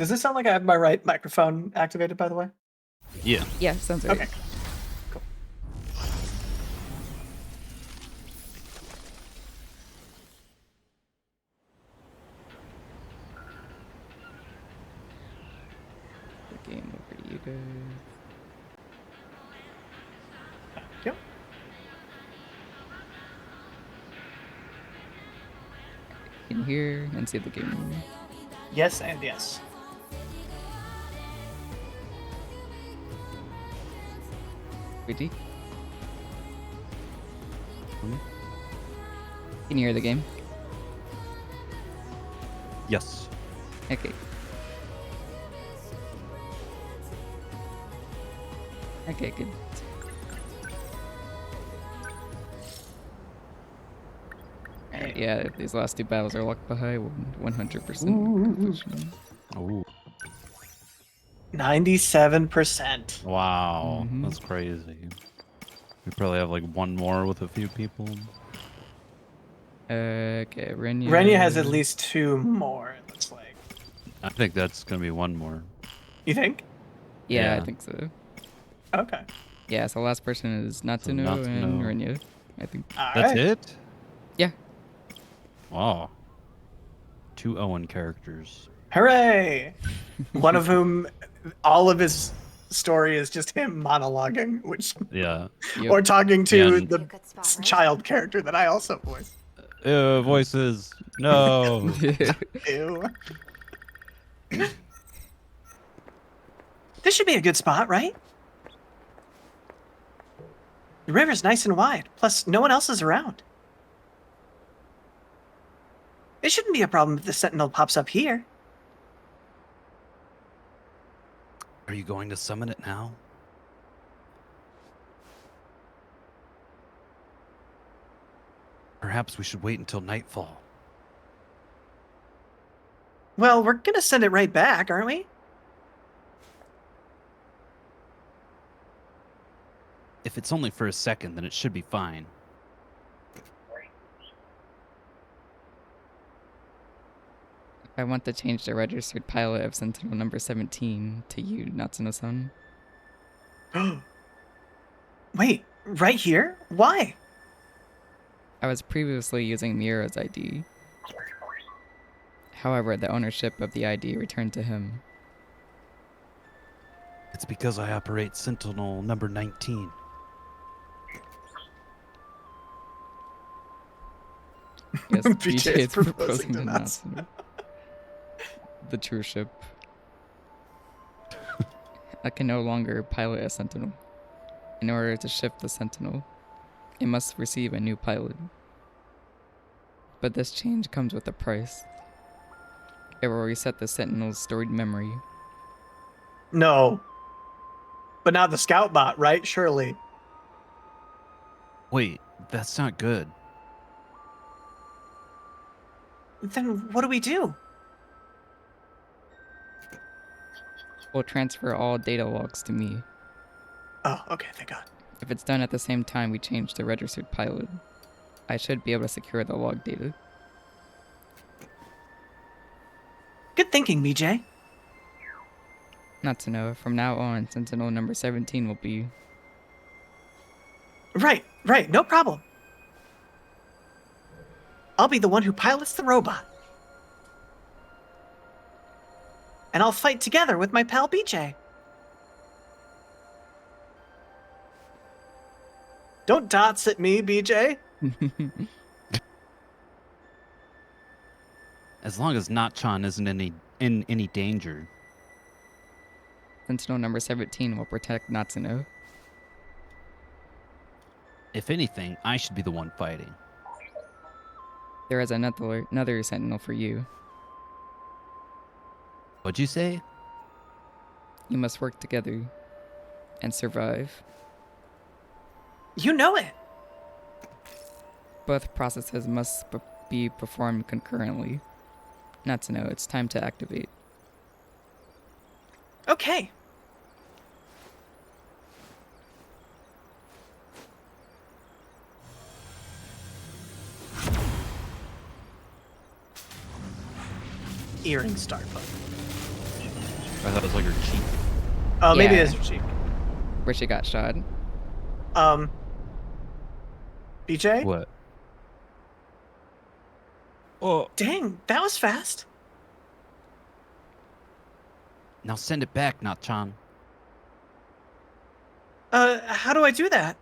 Does this sound like I have my right microphone activated, by the way? Yeah. Yeah, sounds right. Okay. Cool. The game over to you guys. Yep. You can hear and see the game room. Yes and yes. Pretty. Can you hear the game? Yes. Okay. Okay, good. Alright, yeah, if these last two battles are locked behind, 100% completion. Oh. 97%. Wow. Mhm. That's crazy. We probably have like one more with a few people. Okay, Renya. Renya has at least 2 more, it looks like. I think that's gonna be one more. You think? Yeah, I Yeah. think so. Okay. Yeah, so last person is Natsuno and Natsuno. Renya, I think. All That's right. it? Yeah. Wow. 2 Owen characters. Hooray! One of whom, all of his story is just him monologuing, which Yeah. Yep. or talking to Yeah, and- the child character that I also voice. Voices. No. Ew. This should be a good spot, right? The river's nice and wide, plus no one else is around. It shouldn't be a problem if the Sentinel pops up here. Are you going to summon it now? Perhaps we should wait until nightfall. Well, we're gonna send it right back, aren't we? If it's only for a second, then it should be fine. I want to change the registered pilot of Sentinel number 17 to you, Natsuno-san. Wait, right here? Why? I was previously using Miura's ID. However, the ownership of the ID returned to him. It's because I operate Sentinel number 19. Yes, BJ BJ is is proposing to Natsuno. Natsuno. The true ship. I can no longer pilot a Sentinel. In order to shift the Sentinel, it must receive a new pilot. But this change comes with a price. It will reset the Sentinel's stored memory. No. But not the scout bot, right? Surely. Wait, that's not good. Then what do we do? Will transfer all data logs to me. Oh, okay, thank God. If it's done at the same time we change the registered pilot, I should be able to secure the log data. Good thinking, BJ. Not to know, from now on, Sentinel number 17 will be... Right, no problem. I'll be the one who pilots the robot. And I'll fight together with my pal BJ. Don't dots at me, BJ. As long as Natchan isn't in any danger. Sentinel number 17 will protect Natsuno. If anything, I should be the one fighting. There is another Sentinel for you. What'd you say? You must work together and survive. You know it. Both processes must be performed concurrently. Natsuno, it's time to activate. Okay. Earring start button. I thought it was like her cheek. Oh, maybe Yeah. it is her cheek. Where she got shot. BJ? What? Oh, Dang, that was fast. now send it back, Nachan. How do I do that?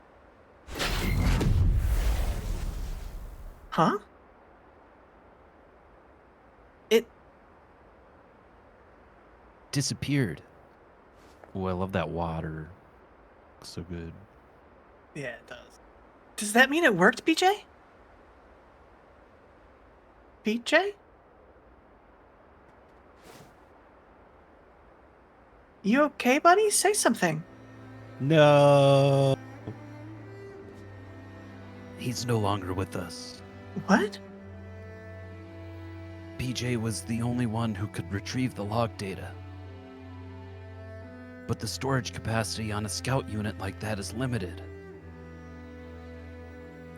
Huh? It... Disappeared. Oh, I love that water. Looks so good. Yeah, it does. Does that mean it worked, BJ? BJ? You okay, buddy? Say something. No. He's no longer with us. What? PJ was the only one who could retrieve the log data. But the storage capacity on a scout unit like that is limited.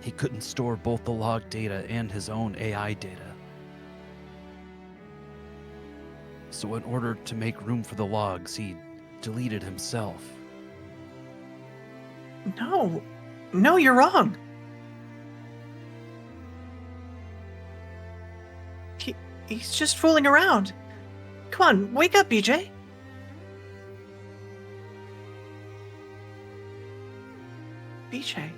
He couldn't store both the log data and his own AI data. So in order to make room for the logs, he deleted himself. No. No, you're wrong. He's just fooling around. Come on, wake up, BJ. BJ.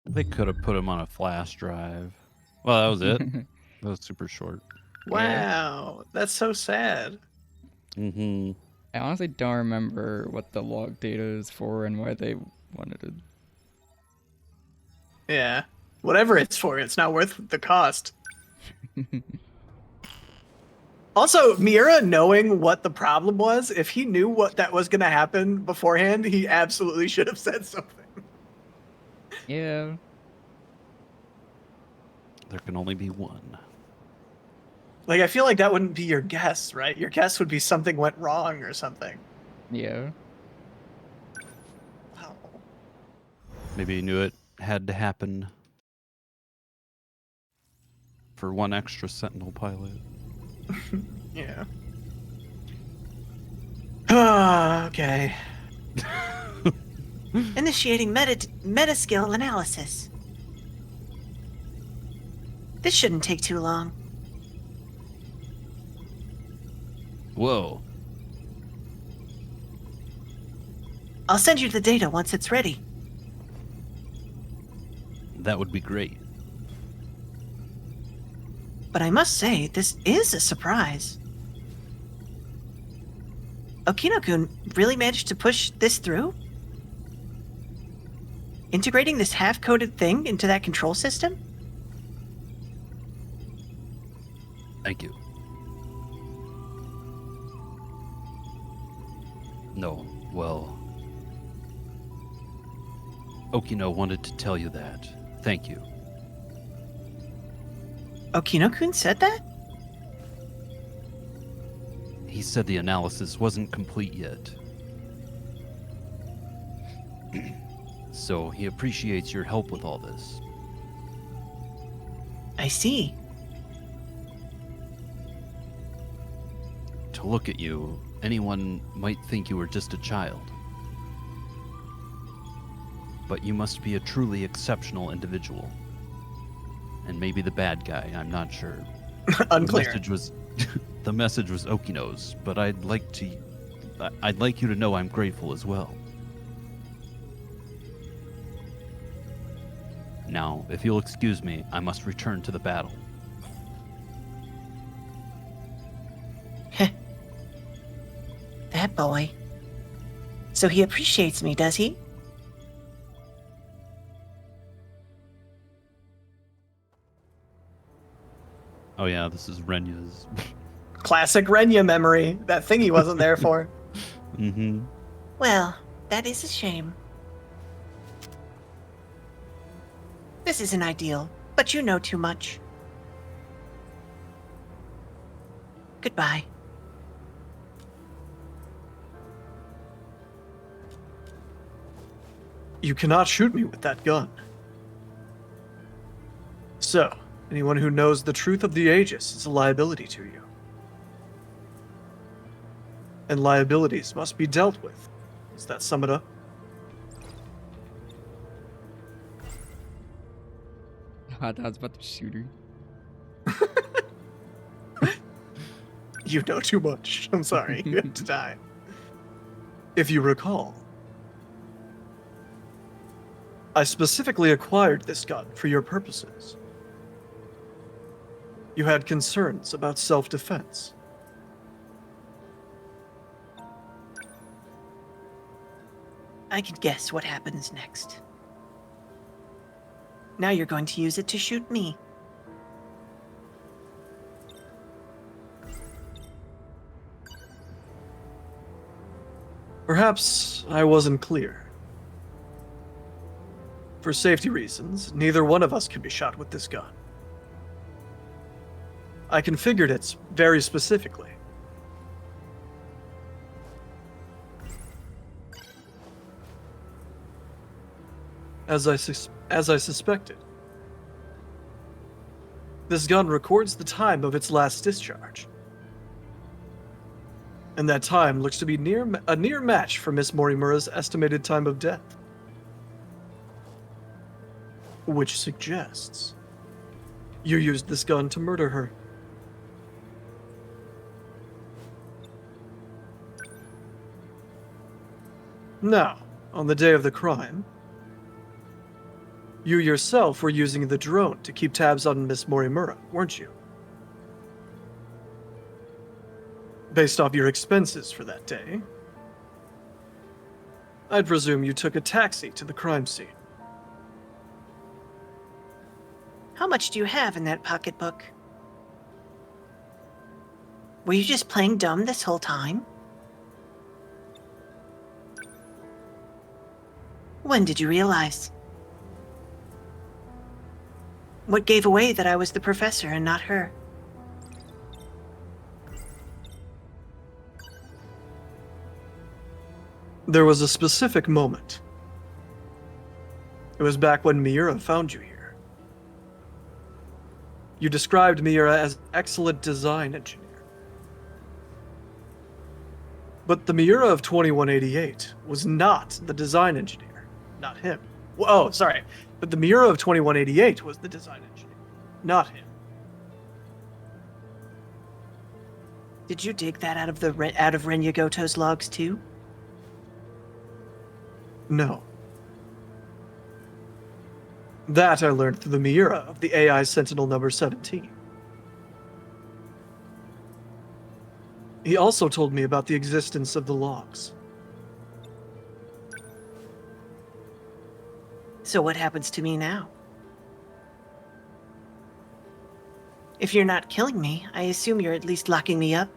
They could have put him on a flash drive. Well, that was it. That was super short. Wow, that's so sad. Mm-hmm. I honestly don't remember what the log data is for and why they wanted it. Yeah. Whatever it's for, it's not worth the cost. Also, Miura knowing what the problem was, if he knew what that was going to happen beforehand, he absolutely should have said something. Yeah. There can only be one. Like, I feel like that wouldn't be your guess, right? Your guess would be something went wrong or something. Yeah. Wow. Maybe he knew it had to happen for one extra Sentinel pilot. Yeah. Okay. Initiating meta-skill analysis. This shouldn't take too long. Whoa. I'll send you the data once it's ready. That would be great. But I must say, this is a surprise. Okino-kun really managed to push this through? Integrating this half-coded thing into that control system? Thank you. No, well... Okino wanted to tell you that. Thank you. Okino-kun said that? He said the analysis wasn't complete yet. So he appreciates your help with all this. I see. To look at you, anyone might think you were just a child. But you must be a truly exceptional individual. And maybe the bad guy, I'm not sure. Unclear. The message was Okino's, but I'd like you to know I'm grateful as well. Now, if you'll excuse me, I must return to the battle. Heh. That boy. So he appreciates me, does he? Oh yeah, this is Renya's. Classic Renya memory. That thing he wasn't there for. Mm-hmm. Well, that is a shame. This isn't ideal, but you know too much. Goodbye. You cannot shoot me with that gun. So, anyone who knows the truth of the Aegis is a liability to you. And liabilities must be dealt with. Does that sum it up? Hot Dog's about to shoot her. You know too much. I'm sorry. You have to die. If you recall, I specifically acquired this gun for your purposes. You had concerns about self-defense. I can guess what happens next. Now you're going to use it to shoot me. Perhaps I wasn't clear. For safety reasons, neither one of us can be shot with this gun. I configured it very specifically. As I suspected. This gun records the time of its last discharge. And that time looks to be a near match for Miss Morimura's estimated time of death. Which suggests you used this gun to murder her. Now, on the day of the crime, you yourself were using the drone to keep tabs on Miss Morimura, weren't you? Based off your expenses for that day, I'd presume you took a taxi to the crime scene. How much do you have in that pocketbook? Were you just playing dumb this whole time? When did you realize? What gave away that I was the professor and not her? There was a specific moment. It was back when Miura found you here. You described Miura as an excellent design engineer. But the Miura of 2188 was not the design engineer, not him. Oh, sorry. But the Miura of 2188 was the design engineer, not him. Did you dig that out of Renyagoto's logs too? No. That I learned through the Miura of the AI Sentinel number 17. He also told me about the existence of the logs. So what happens to me now? If you're not killing me, I assume you're at least locking me up?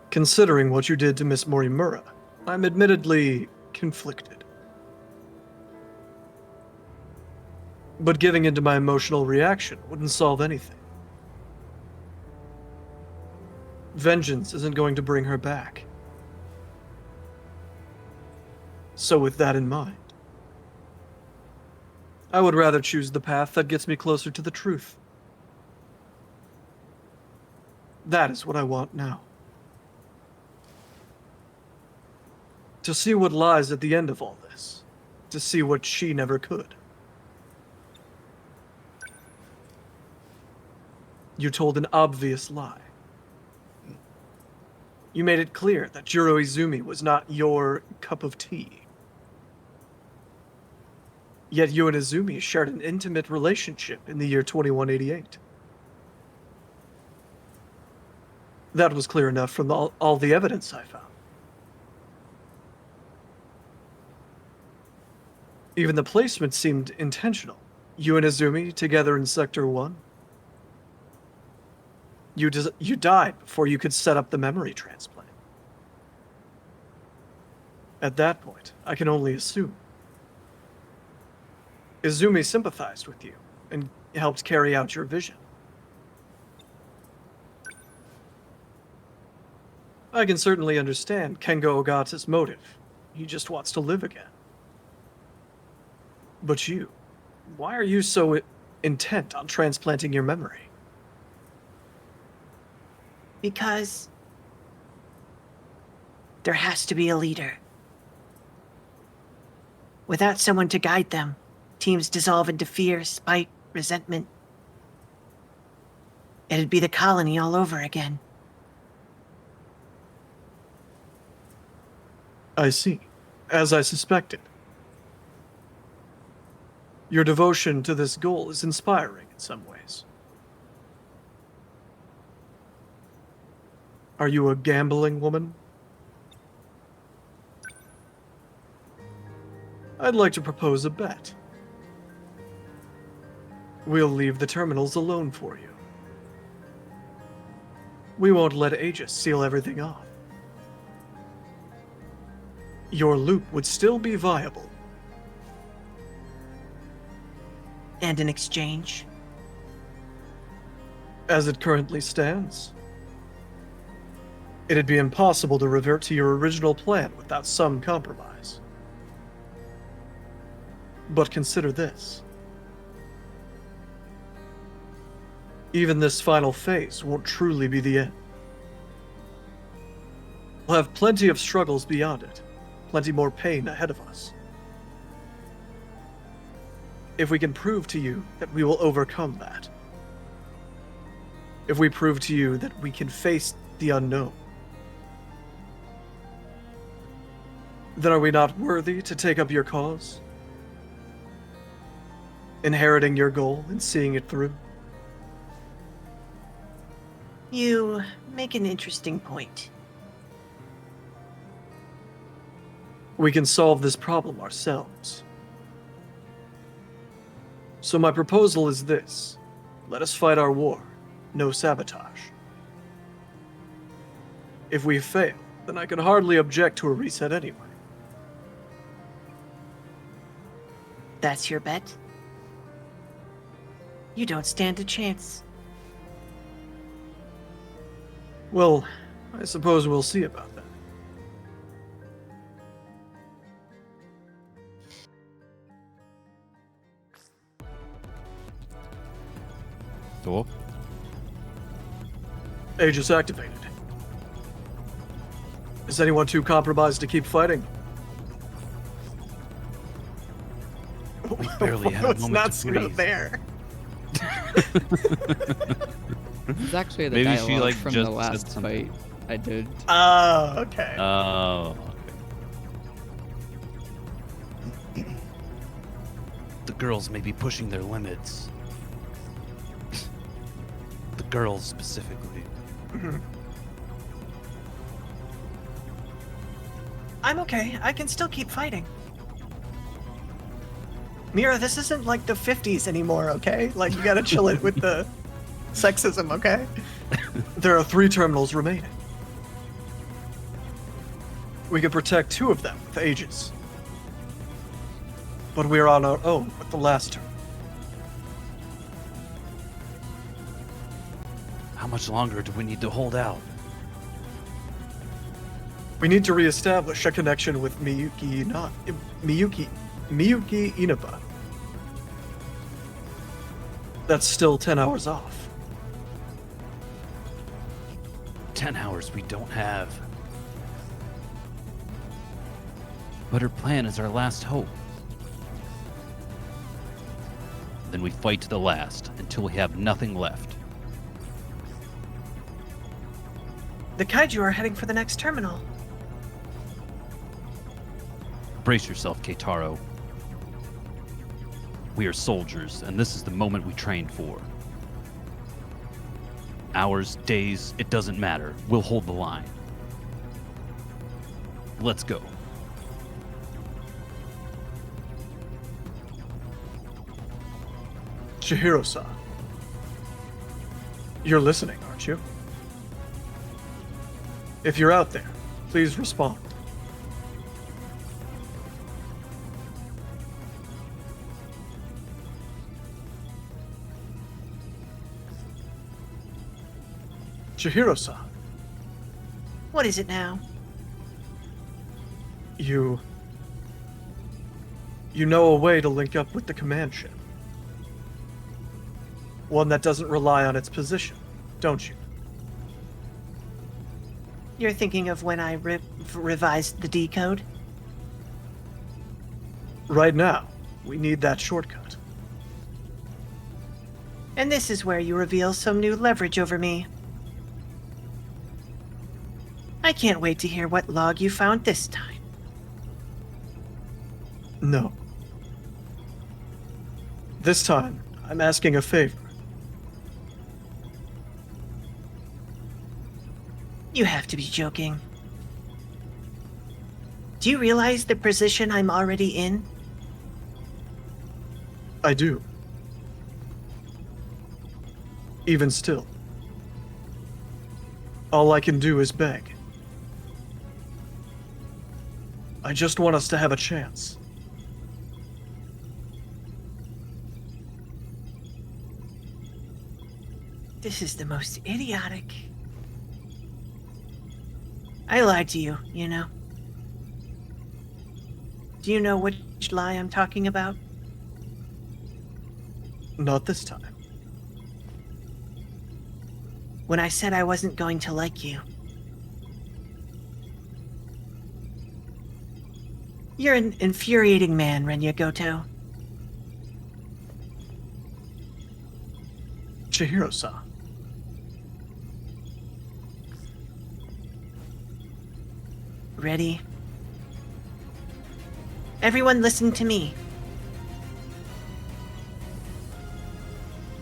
Considering what you did to Miss Morimura, I'm admittedly conflicted. But giving into my emotional reaction wouldn't solve anything. Vengeance isn't going to bring her back. So with that in mind, I would rather choose the path that gets me closer to the truth. That is what I want now. To see what lies at the end of all this. To see what she never could. You told an obvious lie. You made it clear that Jiro Izumi was not your cup of tea. Yet you and Izumi shared an intimate relationship in the year 2188. That was clear enough from all the evidence I found. Even the placement seemed intentional. You and Izumi together in Sector 1. You died before you could set up the memory transplant. At that point, I can only assume. Izumi sympathized with you and helped carry out your vision. I can certainly understand Kengo Ogata's motive. He just wants to live again. But you, why are you so intent on transplanting your memory? Because there has to be a leader. Without someone to guide them, teams dissolve into fear, spite, resentment. It'd be the colony all over again. I see. As I suspected. Your devotion to this goal is inspiring in some ways. Are you a gambling woman? I'd like to propose a bet. We'll leave the terminals alone for you. We won't let Aegis seal everything off. Your loop would still be viable. And in exchange, As it currently stands, it'd be impossible to revert to your original plan without some compromise. But consider this. Even this final phase won't truly be the end. We'll have plenty of struggles beyond it, plenty more pain ahead of us. If we can prove to you that we will overcome that, if we prove to you that we can face the unknown, then are we not worthy to take up your cause? Inheriting your goal and seeing it through? you make an interesting point. We can solve this problem ourselves. So my proposal is this. Let us fight our war. No sabotage. If we fail, then I can hardly object to a reset anyway. That's your bet? You don't stand a chance. Well, I suppose we'll see about that. So, Aegis activated. Is anyone too compromised to keep fighting? we barely had a It's moment not to screwed breathe. there. It's actually the Maybe she, dialogue like, from just the said last something. fight I did. Oh, okay. Oh. Okay. The girls may be pushing their limits. The girls specifically. I'm okay. I can still keep fighting. Mira, this isn't like the 50s anymore, okay? Like, you gotta chill it with the sexism, okay? There are 3 terminals remaining. We can protect 2 of them with Aegis. But we're on our own with the last terminal. How much longer do we need to hold out? We need to reestablish a connection with Miyuki Inaba. That's still 10 hours off. 10 hours we don't have. But her plan is our last hope. Then we fight to the last until we have nothing left. The kaiju are heading for the next terminal. Brace yourself, Keitaro. We are soldiers, and this is the moment we trained for. Hours, days, it doesn't matter. We'll hold the line. Let's go. Chihiro-san. You're listening, aren't you? If you're out there, please respond. Chihiro-san, What is it now? you You know a way to link up with the command ship. One that doesn't rely on its position, don't you? You're thinking of when I revised the decode? Right now, we need that shortcut. And this is where you reveal some new leverage over me. I can't wait to hear what log you found this time. No. This time, I'm asking a favor. You have to be joking. Do you realize the position I'm already in? I do. Even still, all I can do is beg. I just want us to have a chance. This is the most idiotic. I lied to you, you know. Do you know which lie I'm talking about? Not this time. When I said I wasn't going to like you. You're an infuriating man, Renya Goto. Chihiro-san. Ready? Everyone listen to me.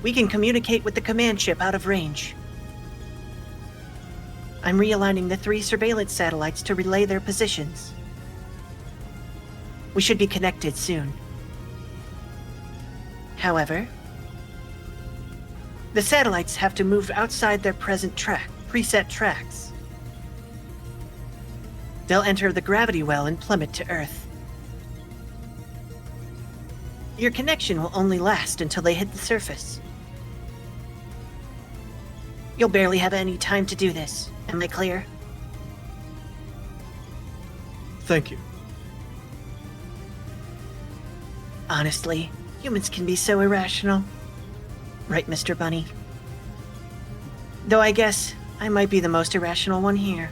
We can communicate with the command ship out of range. I'm realigning the 3 surveillance satellites to relay their positions. We should be connected soon. However, the satellites have to move outside their present preset tracks. They'll enter the gravity well and plummet to Earth. Your connection will only last until they hit the surface. You'll barely have any time to do this. Am I clear? Thank you. Honestly, humans can be so irrational. Right, Mr. Bunny? Though I guess I might be the most irrational one here.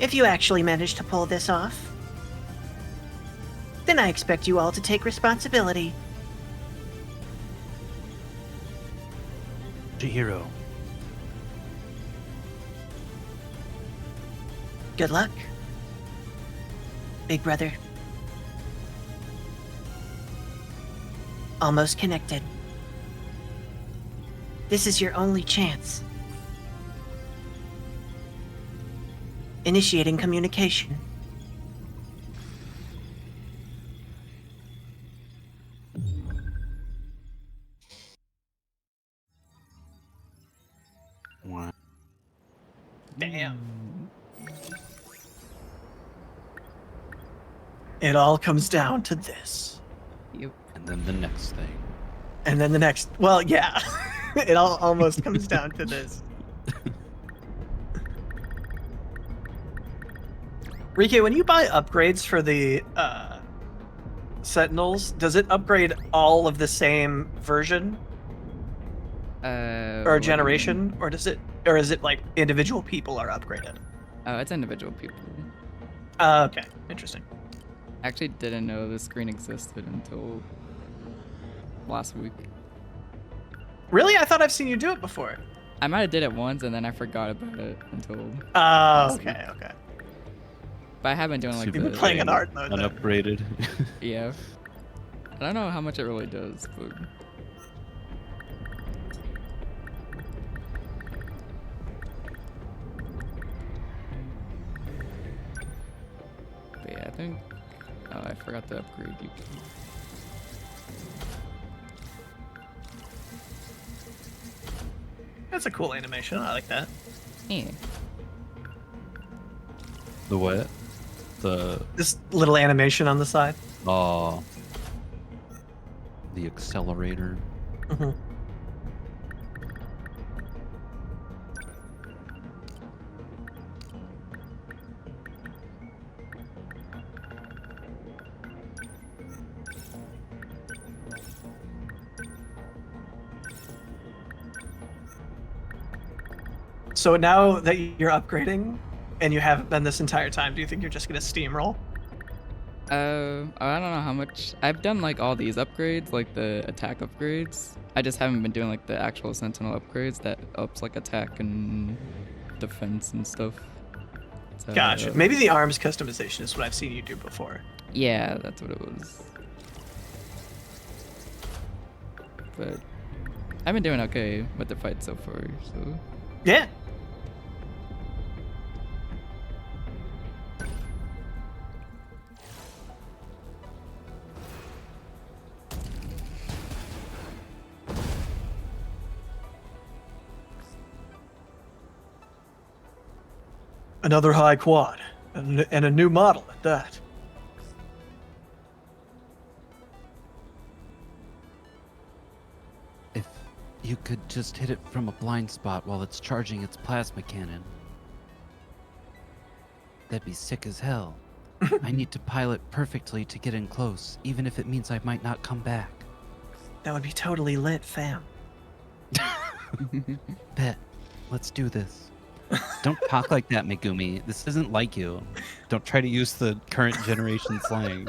If you actually manage to pull this off, then I expect you all to take responsibility. Chihiro. Good luck, big brother. Almost connected. This is your only chance. Initiating communication. Wow. Damn. It all comes down to this. Yep. And then the next thing. And then the next, well, yeah. It all almost comes down to this. Rike, when you buy upgrades for the Sentinels, does it upgrade all of the same version or What do you generation, mean? or is it like individual people are upgraded? Oh, it's individual people. Okay, interesting. I actually didn't know this screen existed until last week. Really, I thought I've seen you do it before. I might have did it once and then I forgot about it until. Oh, last week. okay. But I have been doing like Super You've been the playing in hard mode. then. Unupgraded. yeah. I don't know how much it really does, but yeah, I think. Oh, I forgot to upgrade you. That's a cool animation. I like that. Yeah. The what? The This little animation on the side. the accelerator. Mm-hmm. So now that you're upgrading, and you haven't been this entire time, do you think you're just gonna steamroll? I don't know how much. I've done like all these upgrades, like the attack upgrades. I just haven't been doing like the actual Sentinel upgrades that ups like attack and defense and stuff. So, Gotcha. Maybe the arms customization is what I've seen you do before. Yeah, that's what it was. But I've been doing okay with the fight so far, so. Yeah. Another high quad, and a new model at that. If you could just hit it from a blind spot while it's charging its plasma cannon, that'd be sick as hell. I need to pilot perfectly to get in close, even if it means I might not come back. That would be totally lit, fam. Bet. Let's do this. Don't talk like that, Megumi. This isn't like you. Don't try to use the current generation slang.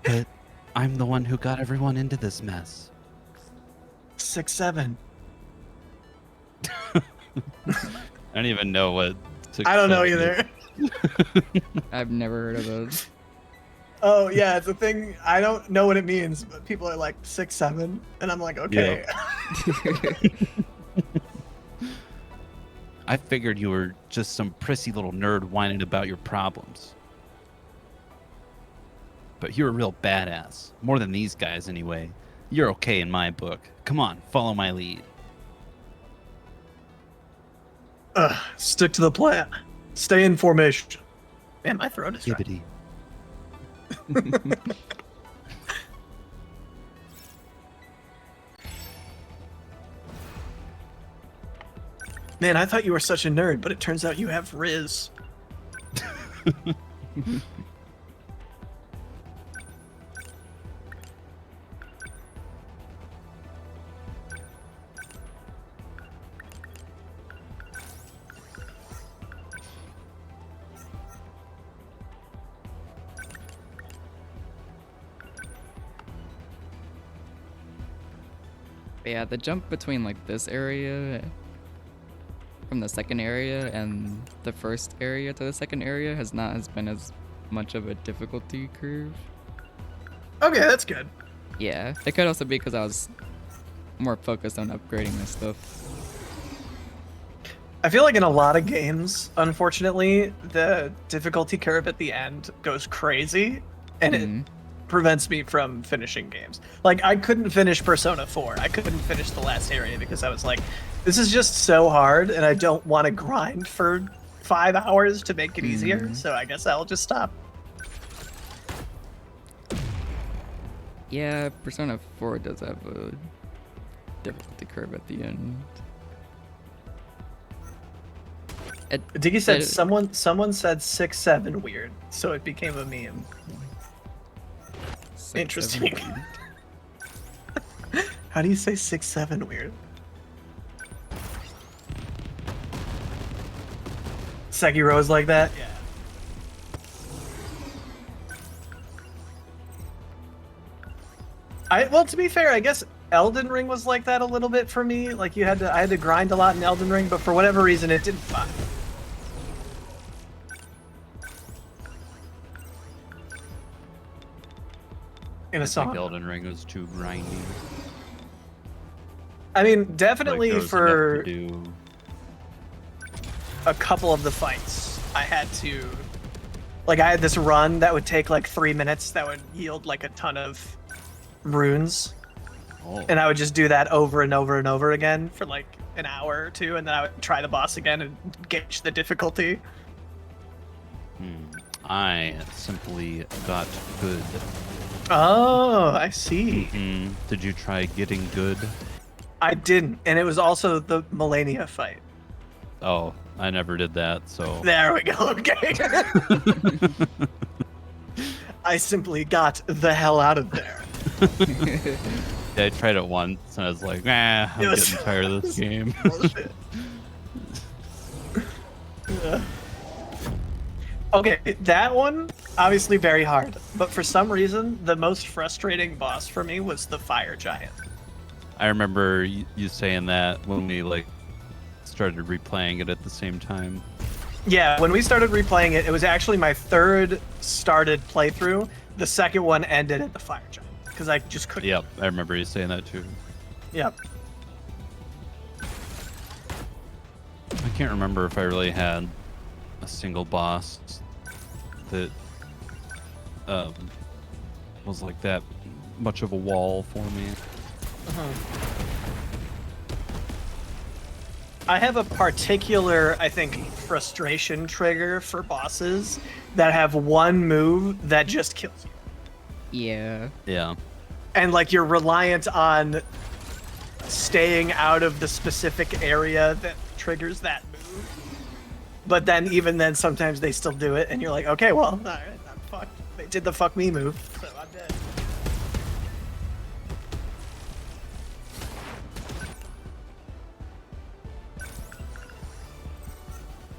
But I'm the one who got everyone into this mess. 6'7". I don't even know what. I don't know 6'7" either. I've never heard of those. Oh yeah, it's a thing. I don't know what it means, but people are like 6'7", and I'm like, okay. I figured you were just some prissy little nerd whining about your problems. But you're a real badass. More than these guys, anyway. You're okay in my book. Come on, follow my lead. Stick to the plan. Stay in formation. Man, my throat is dry. Gibbity. Man, I thought you were such a nerd, but it turns out you have Riz. But yeah, the jump between like this area from the second area and the first area to the second area has been as much of a difficulty curve. Okay, that's good. Yeah, it could also be because I was more focused on upgrading my stuff. I feel like in a lot of games, unfortunately, the difficulty curve at the end goes crazy, and it prevents me from finishing games. Like, I couldn't finish Persona 4. I couldn't finish the last area because I was like, this is just so hard, and I don't want to grind for 5 hours to make it easier, so I guess I'll just stop. Yeah, Persona 4 does have a difficulty curve at the end. Diggy said someone said 6'7" weird, so it became a meme. Interesting. How do you say 6'7" weird? Sekiro's like that? Yeah. Well, to be fair, I guess Elden Ring was like that a little bit for me. Like I had to grind a lot in Elden Ring, but for whatever reason it didn't fun. In a I song. think Elden Ring was too grindy. I mean, definitely Like, there was for enough to do. a couple of the fights, I had to, like, I had this run that would take like 3 minutes that would yield like a ton of runes, and I would just do that over and over and over again for like an hour or two, and then I would try the boss again and gauge the difficulty. I simply got good. Oh, I see. Did you try getting good? I didn't, and it was also the Melania fight. Oh, I never did that, so. There we go. Okay. I simply got the hell out of there. Yeah, I tried it once, and I was like, nah, I'm getting tired of this game. Bullshit. Okay, that one obviously very hard, but for some reason the most frustrating boss for me was the fire giant. I remember you saying that when we like started replaying it at the same time. Yeah, when we started replaying it, it was actually my third started playthrough. The second one ended at the fire giant because I just couldn't. Yep, I remember you saying that too. Yep. I can't remember if I really had a single boss that was like that much of a wall for me. I have a particular, I think, frustration trigger for bosses that have one move that just kills you. Yeah. Yeah. And like you're reliant on staying out of the specific area that triggers that move. But then even then sometimes they still do it and you're like, okay, well, all right, I'm fucked. They did the fuck me move, so I'm dead.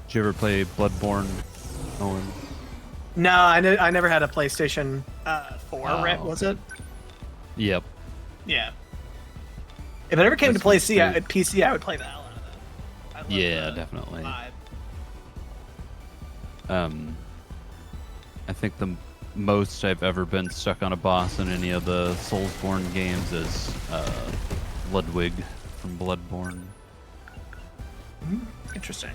Did you ever play Bloodborne, Owen? No, I never had a PlayStation 4, right? Oh. Was it? Yep. Yeah. If it ever came That's to play what's PC, I would play the hell out of that. I love Yeah, the definitely. vibe. I think the most I've ever been stuck on a boss in any of the Soulsborne games is Ludwig from Bloodborne. Interesting.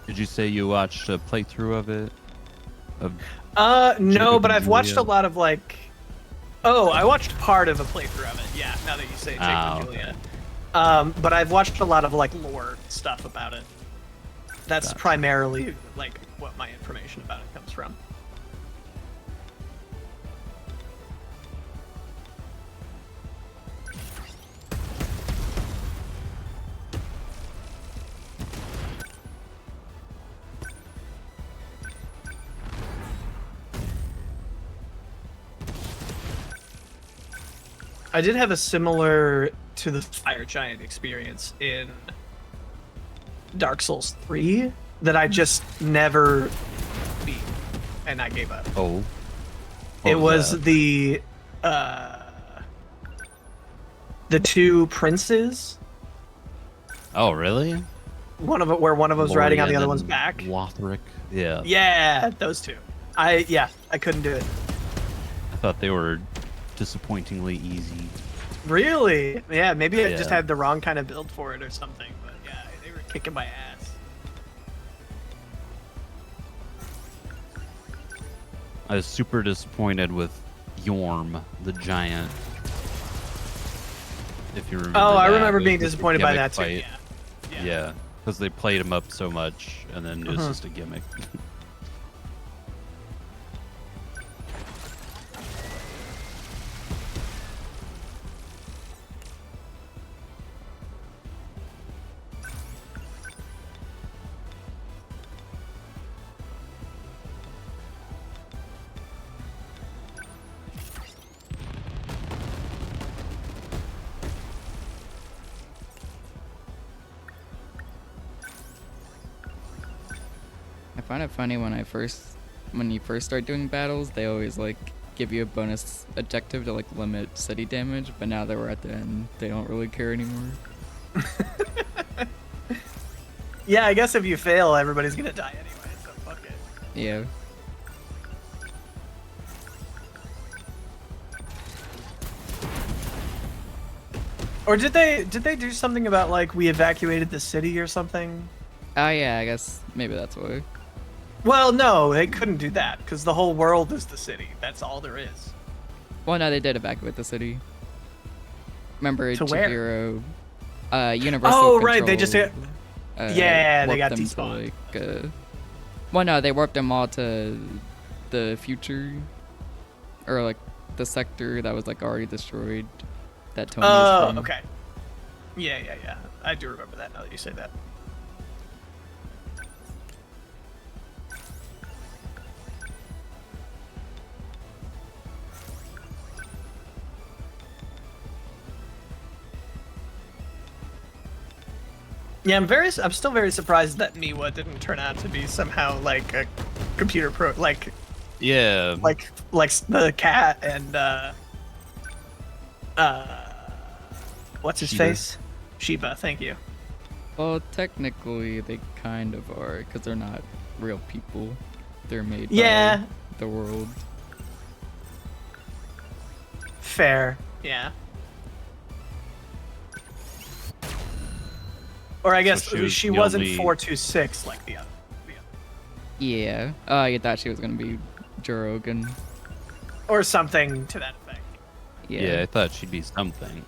Did you say you watched a playthrough of it? Of No, Jacob but and I've watched a Julia? lot of like. Oh, I watched part of a playthrough of it. Yeah, now that you say Jacob and okay. Julia. But I've watched a lot of like lore stuff about it. That's Gotcha. primarily like what my information about it comes from. I did have a similar to the fire giant experience in Dark Souls 3 that I just never beat, and I gave up. Oh. It What was that? the two princes. Oh, really? One of it where one of them's riding on the Lorien other one's and back. Lothric. Yeah. Yeah, those two. I couldn't do it. I thought they were disappointingly easy. Really? Yeah, maybe I just Yeah. had the wrong kind of build for it or something. But yeah, they were kicking my ass. I was super disappointed with Yorm, the giant. If you remember. Oh, I that. remember It being was just a disappointed by gimmick that too. fight. Yeah. Yeah, because they played him up so much, and then it was Mhm. just a gimmick. I find it funny when you first start doing battles, they always like give you a bonus objective to like limit city damage, but now that we're at the end, they don't really care anymore. Yeah, I guess if you fail, everybody's gonna die anyway. So fuck it. Yeah. Or did they do something about like we evacuated the city or something? Oh yeah, I guess maybe that's why. Well, no, they couldn't do that because the whole world is the city. That's all there is. Well, no, they did evacuate the city. Remember To where? Chihiro, Universal Oh, right, they just Control, yeah, they warped got them to, despawned. like, well, no, they warped them all to the future, or like the sector that was like already destroyed. That Tony was Oh, from. okay. Yeah. I do remember that now that you say that. Yeah, I'm still very surprised that Miwa didn't turn out to be somehow like a computer Yeah. like the cat and what's his Shiba. face? Shiba, thank you. Well, technically they kind of are, because they're not real people. They're made Yeah, by the world. fair. Yeah. Or I guess she was she the wasn't only- 426 like the other. Yeah. I thought she was gonna be Jurogan. Or something to that effect. Yeah, I thought she'd be something.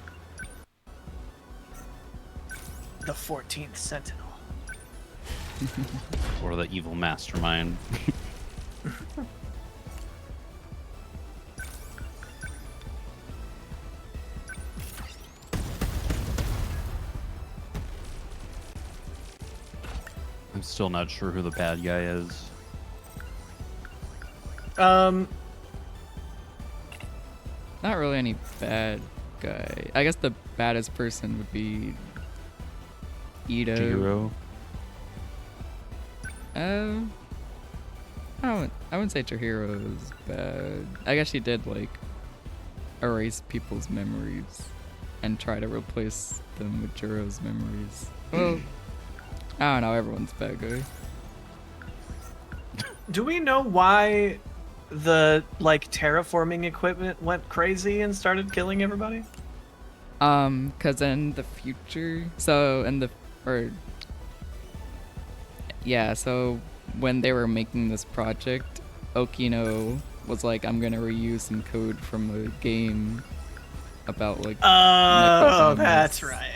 The 14th Sentinel. Or the evil mastermind. I'm still not sure who the bad guy is. Not really any bad guy. I guess the baddest person would be Ito. Chihiro. I wouldn't say Chihiro is bad. I guess she did like erase people's memories and try to replace them with Jiro's memories. Well, I don't know. Everyone's a bad guy. Do we know why the like terraforming equipment went crazy and started killing everybody? Cause in the future, so when they were making this project, Okino was like, I'm gonna reuse some code from a game about like. Oh, necrodaemons." that's right.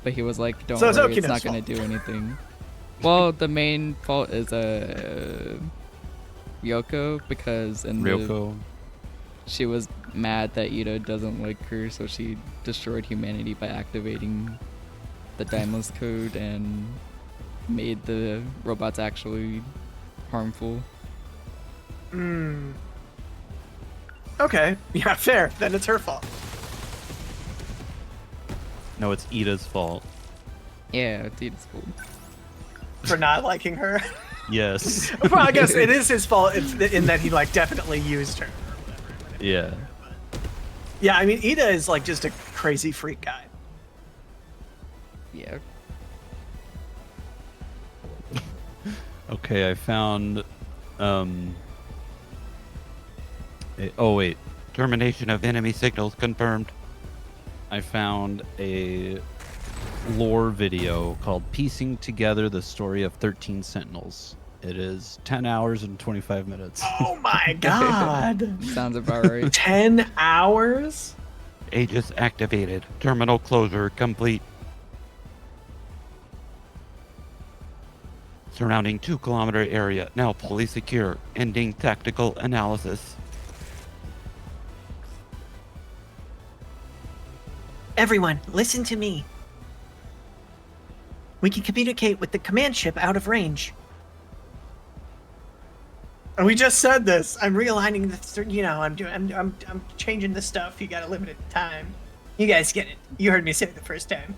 But he was like, don't So it's worry, it's Okino's not gonna fault. do anything. Well, the main fault is Ryoko, because Ryoko. she was mad that Ito doesn't like her, so she destroyed humanity by activating the Daimos code and made the robots actually harmful. Okay. Yeah, fair. Then it's her fault. No, it's Ida's fault. Yeah, it's Ito's fault. For not liking her. Yes. Well, I guess it is his fault in that he like definitely used her. Yeah. Yeah, I mean Ida is like just a crazy freak guy. Yeah. Okay, I found oh wait. Termination of enemy signals confirmed. I found a lore video called Piecing Together the Story of 13 Sentinels. It is 10 hours and 25 minutes. Oh my god. Sounds about right. 10 hours? Aegis activated. Terminal closure complete. Surrounding 2-kilometer area now fully secure. Ending tactical analysis. Everyone, listen to me. We can communicate with the command ship out of range. And we just said this. I'm realigning the, I'm changing the stuff. You got a limited time. You guys get it. You heard me say it the first time.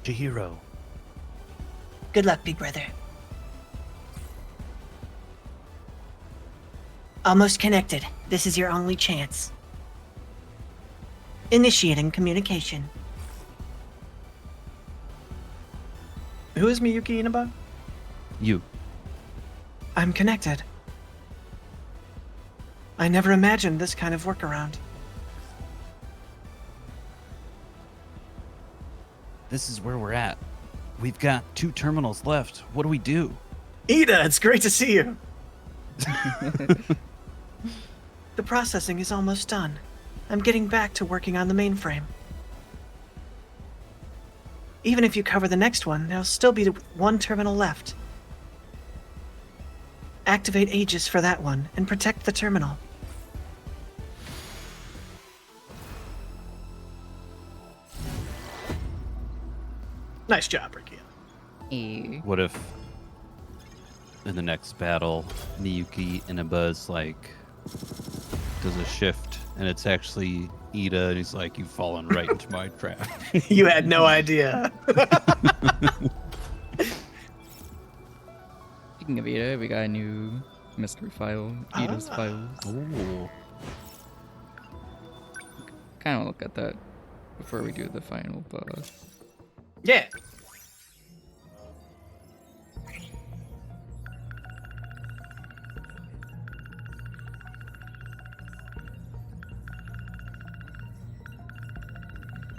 Chihiro. Good luck, big brother. Almost connected. This is your only chance. Initiating communication. Who is Miyuki Inaba? You. I'm connected. I never imagined this kind of workaround. This is where we're at. We've got 2 terminals left. What do we do? Ida, it's great to see you. The processing is almost done. I'm getting back to working on the mainframe. Even if you cover the next one, there'll still be one terminal left. Activate Aegis for that one and protect the terminal. Nice job, Ricky. Eh. What if in the next battle, Miyuki Inaba's like does a shift and it's actually Ida, and he's like, "You've fallen right into my trap." You had no idea. Speaking of Ida, we got a new mystery file, Ida's files. Ooh. Kind of look at that before we do the final boss. Yeah.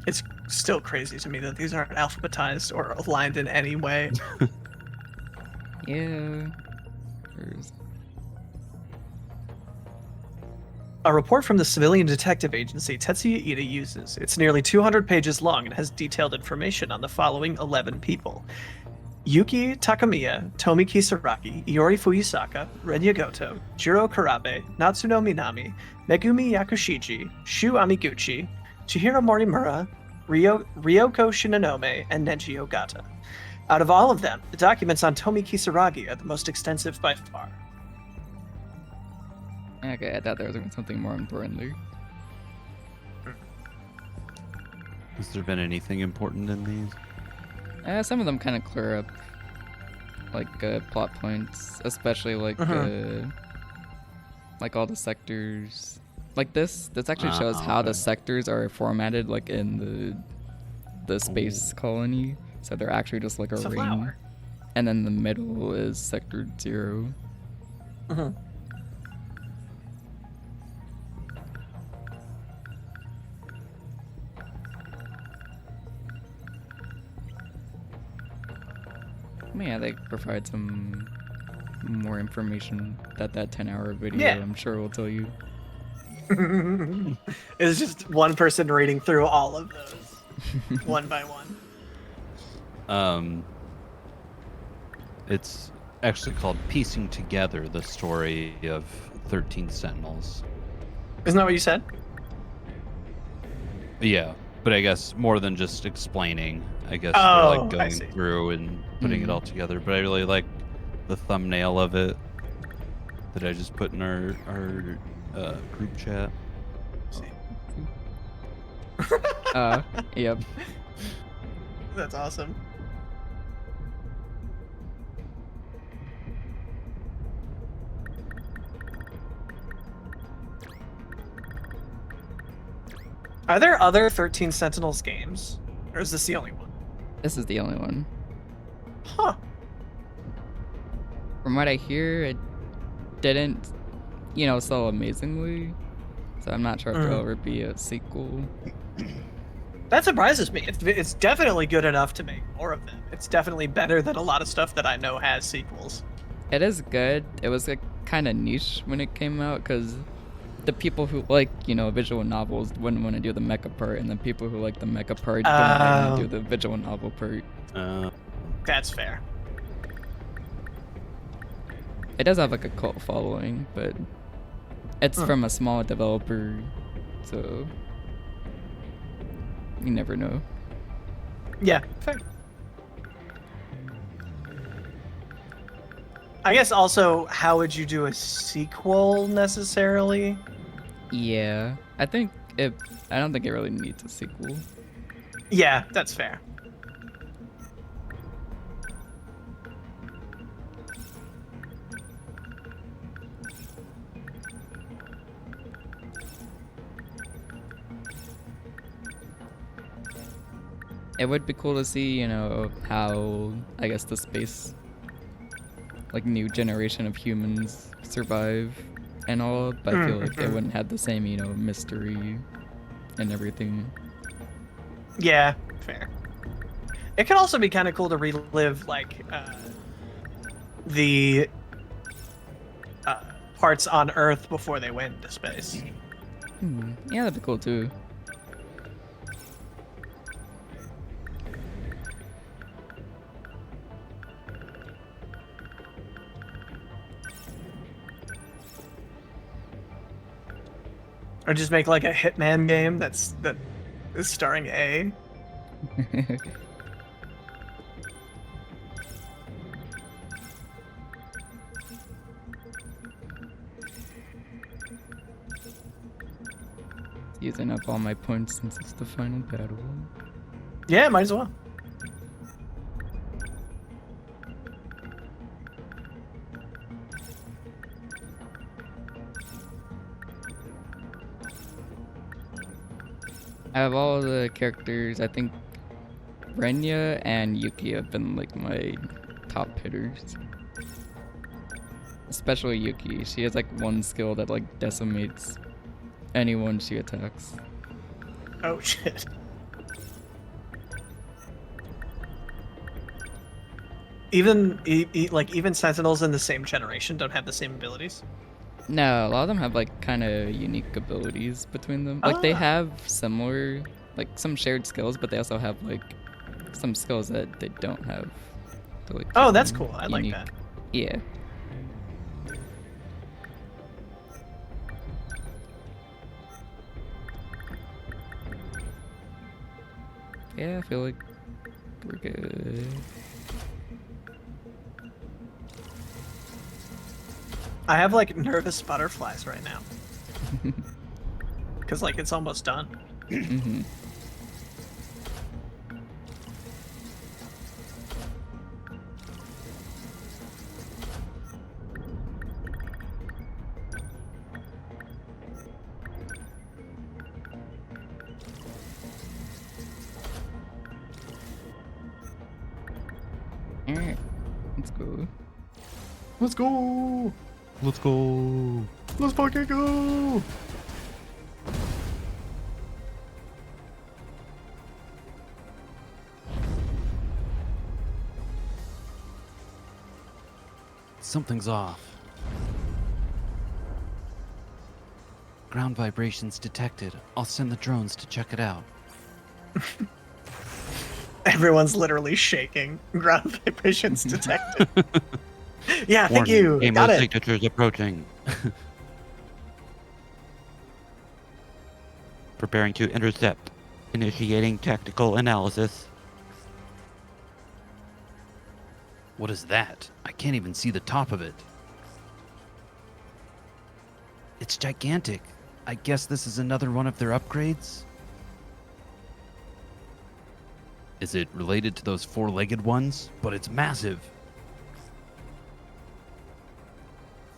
It's still crazy to me that these aren't alphabetized or aligned in any way. Yeah. There's... A report from the civilian detective agency Tetsuya Ida uses. It's nearly 200 pages long and has detailed information on the following 11 people: Yuki Takamiya, Tomi Kisaragi, Iori Fuyusaka, Renya Goto, Jiro Karabe, Natsuno Minami, Megumi Yakushiji, Shu Amiguchi, Chihiro Morimura, Ryoko Shinonome, and Neji Ogata. Out of all of them, the documents on Tomi Kisaragi are the most extensive by far. Okay, I thought there was something more important there. Has there been anything important in these? Some of them kind of clear up, like plot points, especially like all the sectors. Like this actually shows how the sectors are formatted, like in the space colony. So they're actually just like a ring, flower. And then the middle is Sector 0. Yeah, they provide some more information that 10-hour video, I'm sure, will tell you. It's just one person reading through all of those, one by one. It's actually called Piecing Together the Story of 13 Sentinels. Isn't that what you said? Yeah, but I guess more than just explaining. I guess Oh, they're like I going see. through and putting it all together. But I really like the thumbnail of it that I just put in our group chat. Yep. That's awesome. Are there other 13 Sentinels games? Or is this the only one? This is the only one. Huh. From what I hear, it didn't, sell amazingly. So I'm not sure if there'll ever be a sequel. That surprises me. It's definitely good enough to make more of them. It's definitely better than a lot of stuff that I know has sequels. It is good. It was kind of niche when it came out because the people who like, visual novels wouldn't want to do the mecha part, and the people who like the mecha part don't want to do the visual novel part. That's fair. It does have like a cult following, but it's from a small developer, so you never know. Yeah, fair. I guess also, how would you do a sequel necessarily? Yeah, I don't think it really needs a sequel. Yeah, that's fair. It would be cool to see, how, I guess, the space, like, new generation of humans survive and all, but I feel like they wouldn't have the same, mystery and everything. Yeah, fair. It could also be kind of cool to relive, like, the parts on Earth before they went into space. Yeah, that'd be cool, too. Or just make like a Hitman game that is starring A. Using up all my points since it's the final battle. Yeah, might as well. I have all the characters. I think Renya and Yuki have been like my top hitters. Especially Yuki. She has like one skill that like decimates anyone she attacks. Oh shit. Even even Sentinels in the same generation don't have the same abilities. No, a lot of them have like kind of unique abilities between them. Like they Ah. have similar, like some shared skills, but they also have like some skills that they don't have. To, like, Oh, keep that's them cool. I like unique. that. Yeah. Yeah, I feel like we're good. I have like nervous butterflies right now. Cause like it's almost done. Mm-hmm. Alright, let's go. Let's go. Let's go. Let's fucking go. Something's off. Ground vibrations detected. I'll send the drones to check it out. Everyone's literally shaking. Ground vibrations detected. Yeah, thank Warning, you. Amo Got it. signatures approaching. Preparing to intercept. Initiating tactical analysis. What is that? I can't even see the top of it. It's gigantic. I guess this is another one of their upgrades? Is it related to those four-legged ones? But it's massive.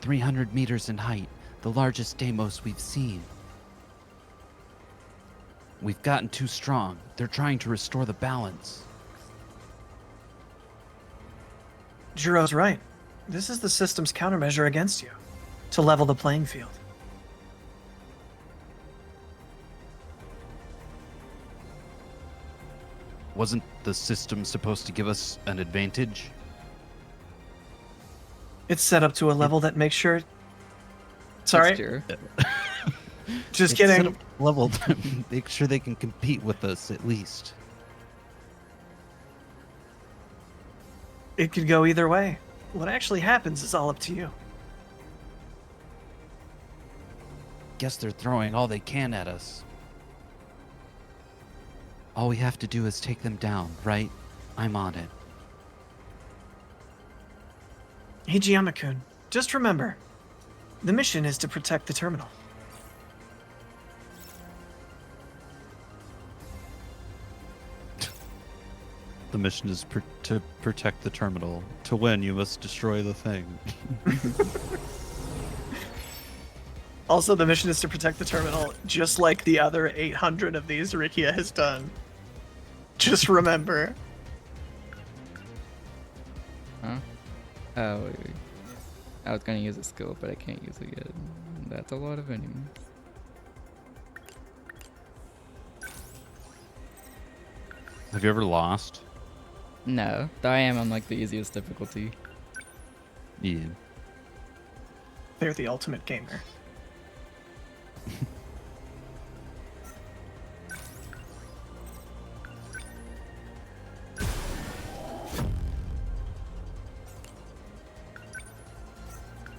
300 meters in height, the largest Deimos we've seen. We've gotten too strong. They're trying to restore the balance. Jiro's right. This is the system's countermeasure against you. To level the playing field. Wasn't the system supposed to give us an advantage? It's set up to a level that makes sure... Sorry, Sure. just It's set kidding. up level to make sure they can compete with us at least. It could go either way. What actually happens is all up to you. Guess they're throwing all they can at us. All we have to do is take them down, right? I'm on it. Hijiyama-kun, just remember, the mission is to protect the terminal. The mission is to protect the terminal. To win, you must destroy the thing. Also, the mission is to protect the terminal, just like the other 800 of these Rikia has done. Just remember. Huh? Oh, wait. I was gonna use a skill, but I can't use it yet. That's a lot of enemies. Have you ever lost? No, though I am on like the easiest difficulty. Yeah. They're the ultimate gamer.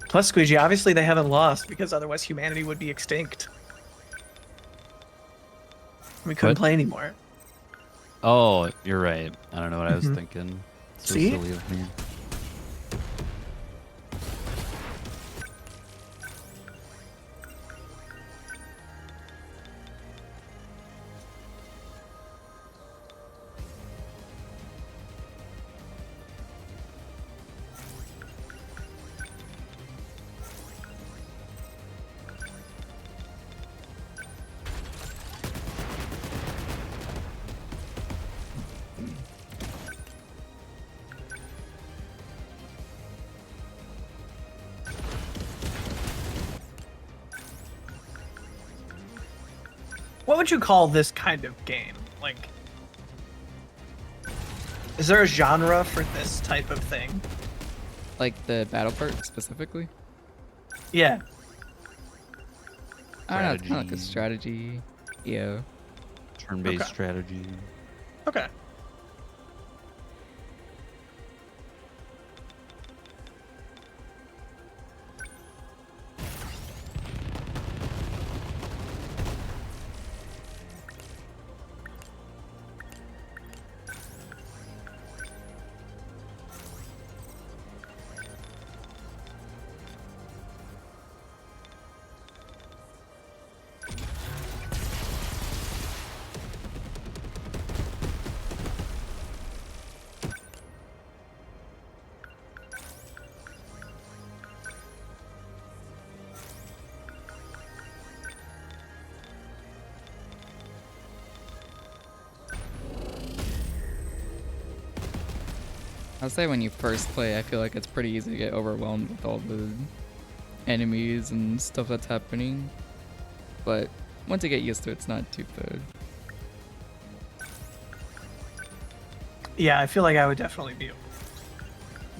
Plus, Squeegee, obviously they haven't lost because otherwise humanity would be extinct. We couldn't What? play anymore. Oh, you're right. I don't know what I was Mhm. thinking. So See? silly of me. What would you call this kind of game? Like, is there a genre for this type of thing? Like the battle part specifically? Yeah. I don't know, it's kind of like a strategy. Yeah. Turn-based Okay. strategy. Okay. I'll say when you first play, I feel like it's pretty easy to get overwhelmed with all the enemies and stuff that's happening. But once you get used to it, it's not too bad. Yeah, I feel like I would definitely be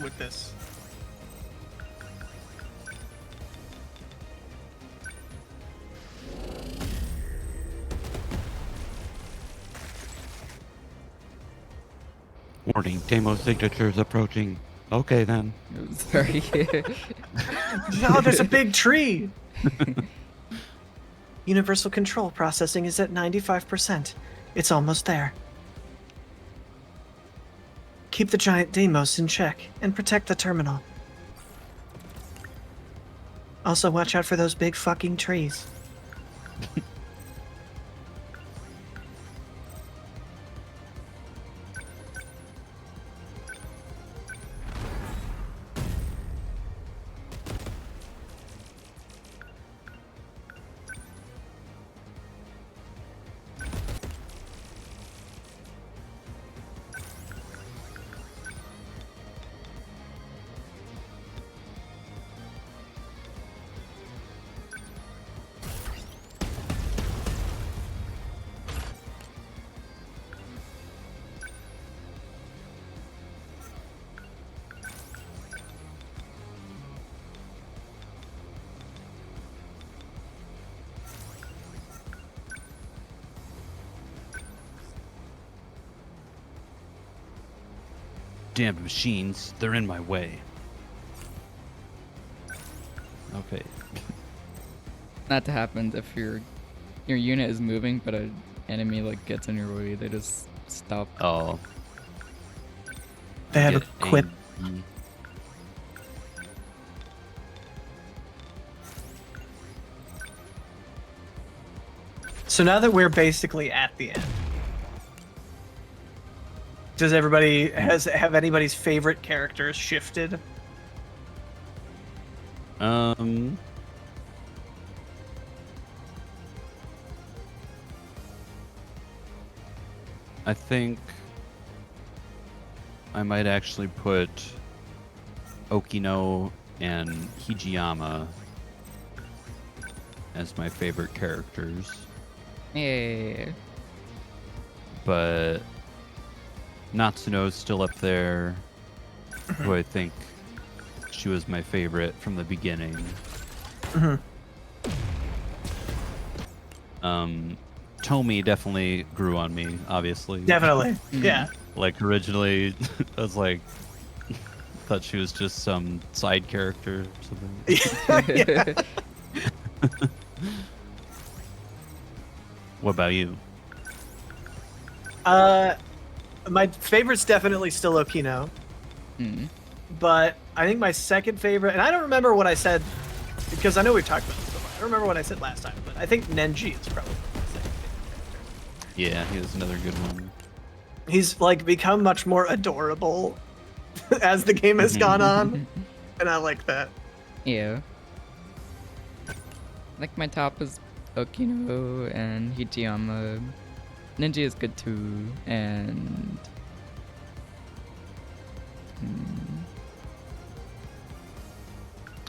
with this. Warning, demo signatures approaching. Okay then. Sorry. Oh, there's a big tree. Universal control processing is at 95%. It's almost there. Keep the giant Deimos in check and protect the terminal. Also, watch out for those big fucking trees. Damn machines, they're in my way. Okay. Not to happen if your unit is moving, but an enemy like gets in your way, they just stop. Oh. They have Get a quip. angry. So now that we're basically at the end, does everybody have anybody's favorite characters shifted? I think I might actually put Okino and Hijiyama as my favorite characters, Yeah. but Natsuno's still up there, who I think she was my favorite from the beginning. Tomi definitely grew on me, obviously. Definitely. Yeah. Like originally, I was like, thought she was just some side character or something. Yeah. What about you? My favorite's definitely still Okino, Mm. but I think my second favorite, and I don't remember what I said because I know we've talked about this before. I don't remember what I said last time, but I think Nenji is probably my second favorite character. Yeah, he was another good one. He's like become much more adorable as the game has gone on, and I like that. Yeah. I think my top is Okino and Hijiyama. Ninja is good too, and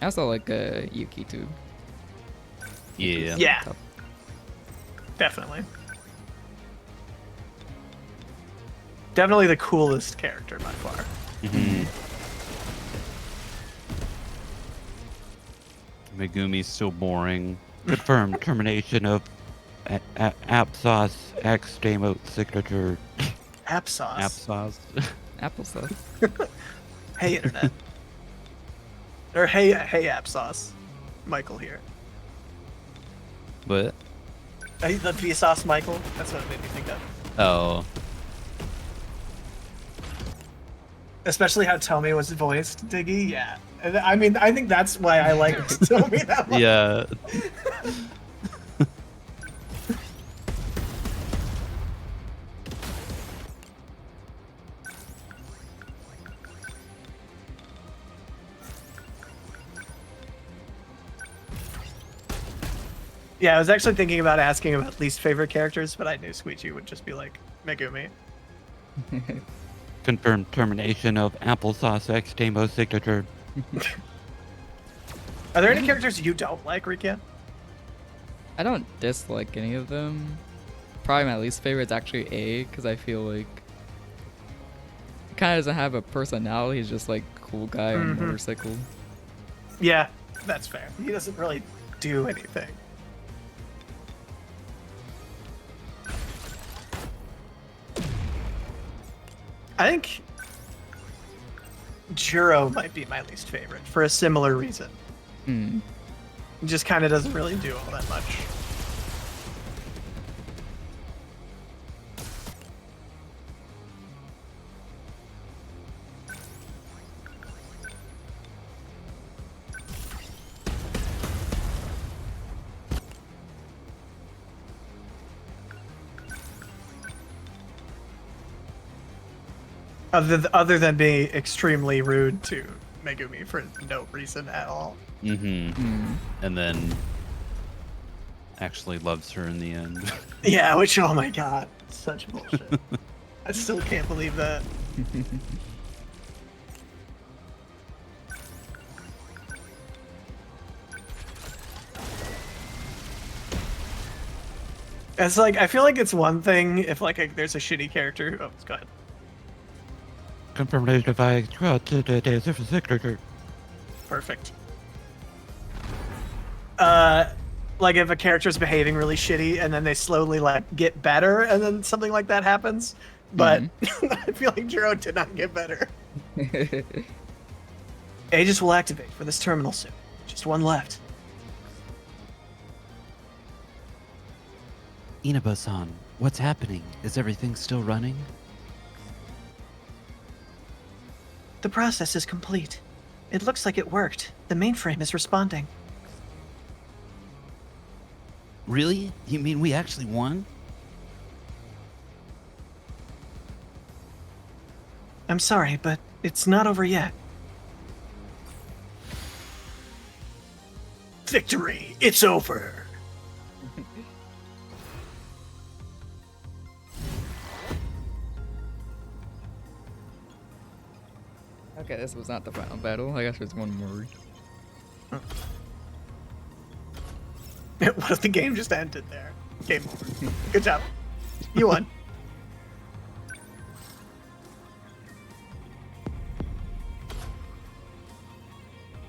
I also like Yuki too. Yeah. Yeah. Top. Definitely. Definitely the coolest character by far. Mm-hmm. Megumi's so boring. Confirmed termination of Apsos X Demo signature. Applesauce. Apsos. Applesauce. Hey, internet. Or hey applesauce. Michael here. What? Hey, the Vsauce Michael. That's what it made me think of. Oh. Especially how Tommy was voiced, Diggy. Yeah. And I mean, I think that's why I liked Tommy that much. Yeah. Yeah, I was actually thinking about asking about least favorite characters, but I knew Squeegee would just be like Megumi. Confirmed termination of Applesauce X Demo signature. Are there any characters you don't like, Rikia? I don't dislike any of them. Probably my least favorite is actually A, because I feel like he kind of doesn't have a personality. He's just like cool guy on a motorcycle. Yeah, that's fair. He doesn't really do anything. I think Juro might be my least favorite for a similar reason. Hmm. He just kind of doesn't really do all that much. Other than being extremely rude to Megumi for no reason at all. Mm-hmm. And then actually loves her in the end. Yeah, which, oh my god, such bullshit. I still can't believe that. It's like, I feel like it's one thing if like there's a shitty character. Oh, go ahead. Confirmation of I signature. Perfect. Like if a character's behaving really shitty and then they slowly like get better and then something like that happens. But I feel like Juro did not get better. Aegis will activate for this terminal soon. Just one left. Inaba-san, what's happening? Is everything still running? The process is complete. It looks like it worked. The mainframe is responding. Really? You mean we actually won? I'm sorry, but it's not over yet. Victory! It's over! Okay, this was not the final battle. I guess there's one more. What if the game just ended there? Game over. Good job. You won.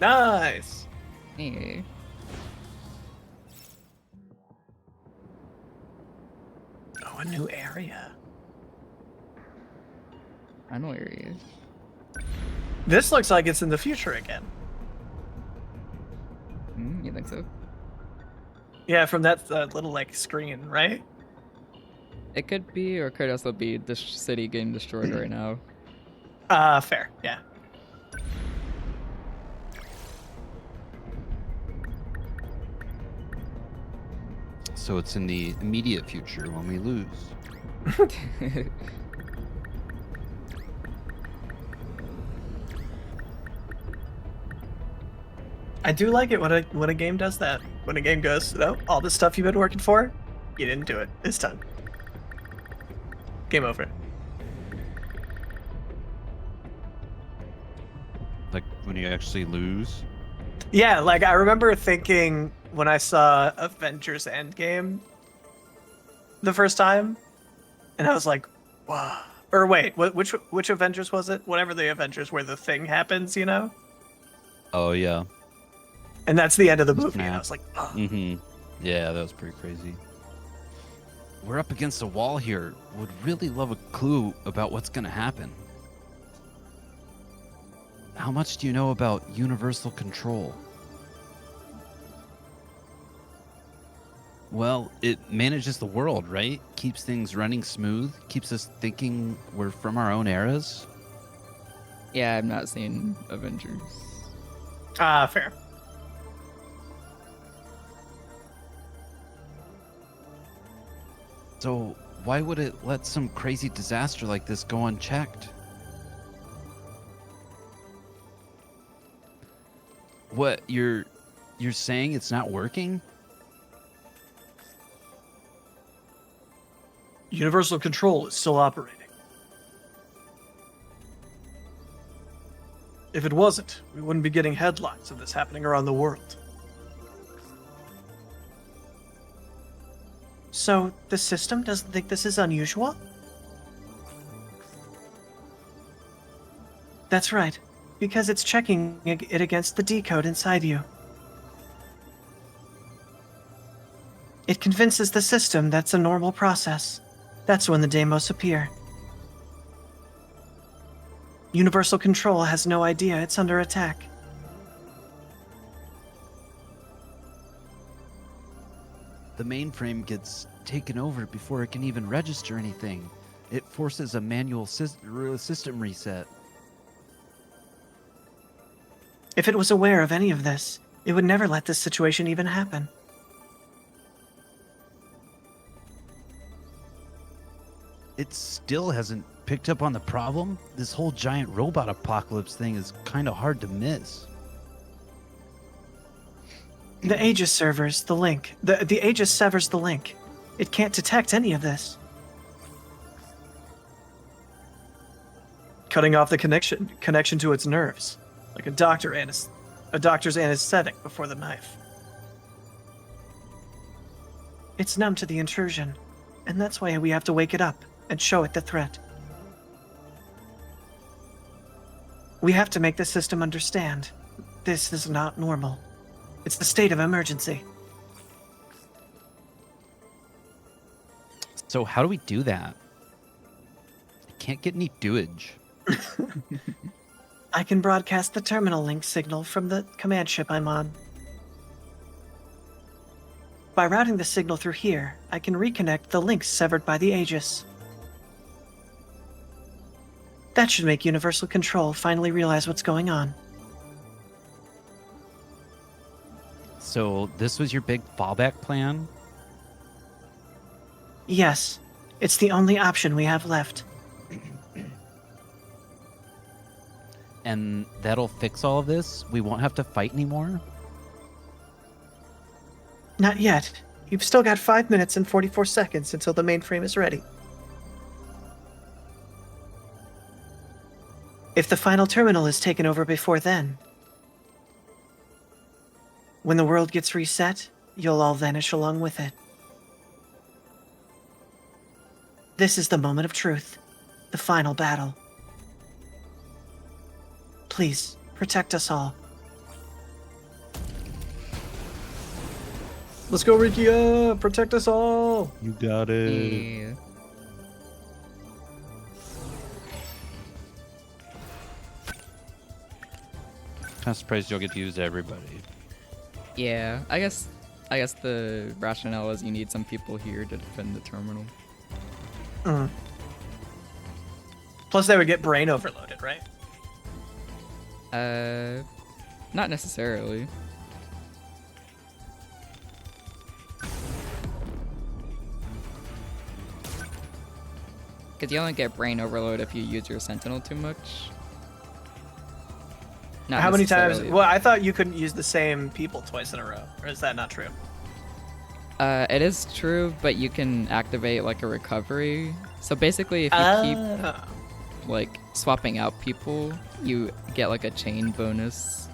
Nice! Hey. Oh, a new area. I know where he is. This looks like it's in the future again. You think so? Yeah, from that little like screen, right? It could be, or it could also be the city getting destroyed right now. Fair, yeah. So it's in the immediate future when we lose. I do like it when a game does that. When a game goes, no, all the stuff you've been working for, you didn't do it. It's done. Game over. Like when you actually lose. Yeah, like I remember thinking when I saw Avengers Endgame, the first time, and I was like, wow. Or wait, which Avengers was it? Whatever the Avengers where the thing happens, you know? Oh yeah. And that's the end of the movie. Snap. And I was like, oh. Mm-hmm. Yeah, that was pretty crazy. We're up against a wall here. Would really love a clue about what's gonna happen. How much do you know about universal control? Well, it manages the world, right? Keeps things running smooth, keeps us thinking we're from our own eras. Yeah, I've not seen Avengers. Ah, fair. So why would it let some crazy disaster like this go unchecked? What, you're saying it's not working? Universal control is still operating. If it wasn't, we wouldn't be getting headlines of this happening around the world. So, the system doesn't think this is unusual? That's right, because it's checking it against the decode inside you. It convinces the system that's a normal process. That's when the Deimos appear. Universal Control has no idea it's under attack. The mainframe gets taken over before it can even register anything. It forces a manual system reset. If it was aware of any of this, it would never let this situation even happen. It still hasn't picked up on the problem. This whole giant robot apocalypse thing is kind of hard to miss. The Aegis servers, the link. The Aegis severs the link. It can't detect any of this. Cutting off the connection to its nerves, like a doctor's anesthetic before the knife. It's numb to the intrusion, and that's why we have to wake it up and show it the threat. We have to make the system understand. This is not normal. It's the state of emergency. So how do we do that? I can't get any doage. I can broadcast the terminal link signal from the command ship I'm on. By routing the signal through here, I can reconnect the links severed by the Aegis. That should make Universal Control finally realize what's going on. So this was your big fallback plan? Yes, it's the only option we have left. And that'll fix all of this? We won't have to fight anymore? Not yet. You've still got 5 minutes and 44 seconds until the mainframe is ready. If the final terminal is taken over before then, when the world gets reset, you'll all vanish along with it. This is the moment of truth, the final battle. Please, protect us all. Let's go, Rikia! Protect us all! You got it. Yeah. Kind of surprised you'll get to use everybody. Yeah, I guess the rationale is you need some people here to defend the terminal. Plus, they would get brain overloaded, right? Not necessarily. Because you only get brain overload if you use your Sentinel too much. Not How many times? necessarily. Well, I thought you couldn't use the same people twice in a row. Or is that not true? It is true, but you can activate like a recovery. So basically, if you Ah. keep like swapping out people, you get like a chain bonus.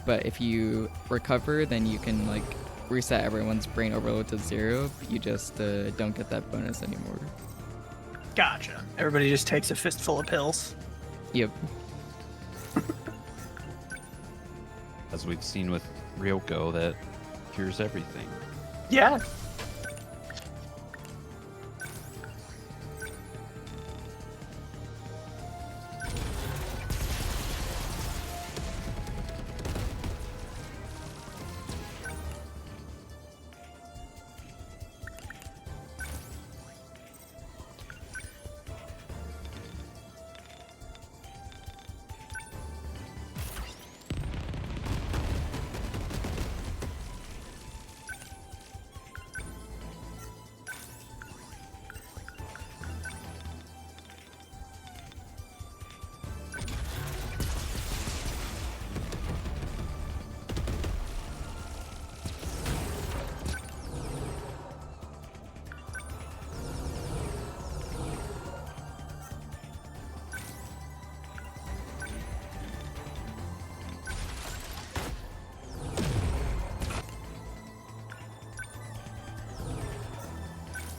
But if you recover, then you can like reset everyone's brain overload to 0, you just don't get that bonus anymore. Gotcha. Everybody just takes a fistful of pills. Yep. As we've seen with Ryoko, that cures everything. Yeah.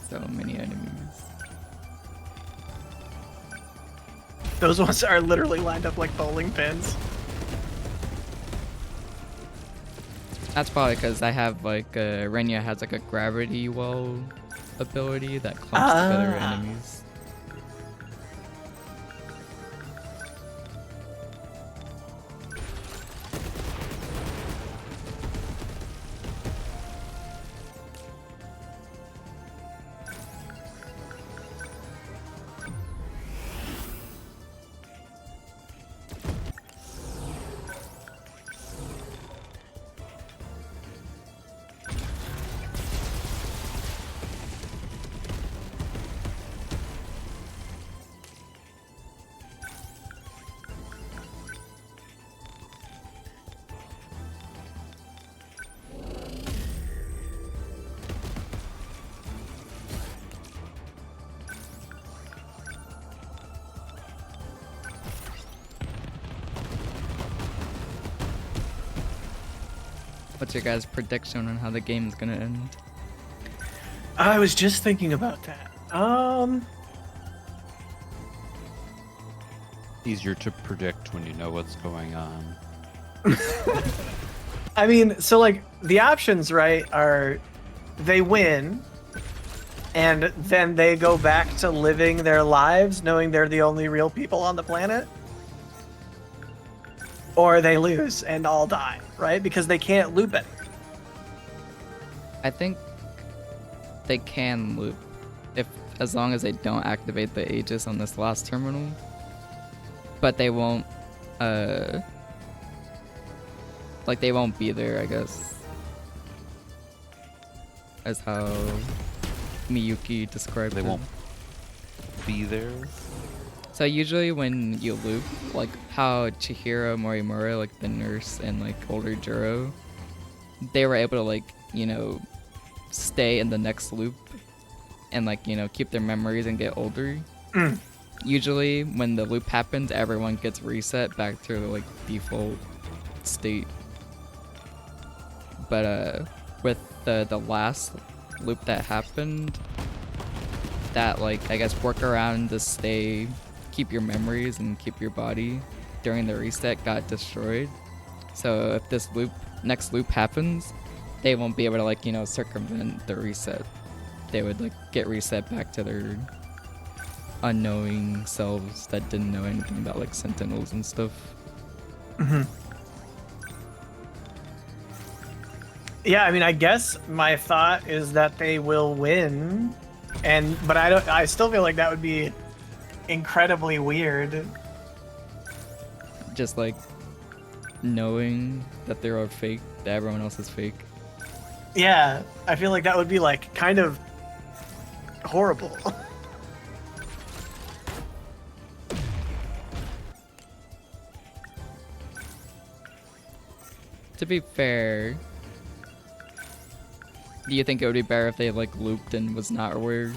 So many enemies. Those ones are literally lined up like bowling pins. That's probably because I have like Renya has like a gravity well ability that clumps together enemies. What's your guys' prediction on how the game is gonna end? I was just thinking about that. Easier to predict when you know what's going on. I mean, so like the options, right, are they win and then they go back to living their lives knowing they're the only real people on the planet. Or they lose and all die, right? Because they can't loop it. I think they can loop as long as they don't activate the Aegis on this last terminal. But they won't they won't be there, I guess. As how Miyuki described They it. won't be there. So usually when you loop, like how Chihiro Morimura, like the nurse, and like older Juro, they were able to like, you know, stay in the next loop and like, you know, keep their memories and get older. Usually when the loop happens, everyone gets reset back to like default state. But with the last loop that happened, that like I guess workaround to keep your memories and keep your body during the reset got destroyed. So if this next loop happens, they won't be able to like, you know, circumvent the reset. They would like get reset back to their unknowing selves that didn't know anything about like Sentinels and stuff. Yeah, I mean, I guess my thought is that they will win, but I still feel like that would be incredibly weird. Just like knowing that they're all fake, that everyone else is fake. Yeah, I feel like that would be like kind of horrible. To be fair, do you think it would be better if they like looped and was not aware?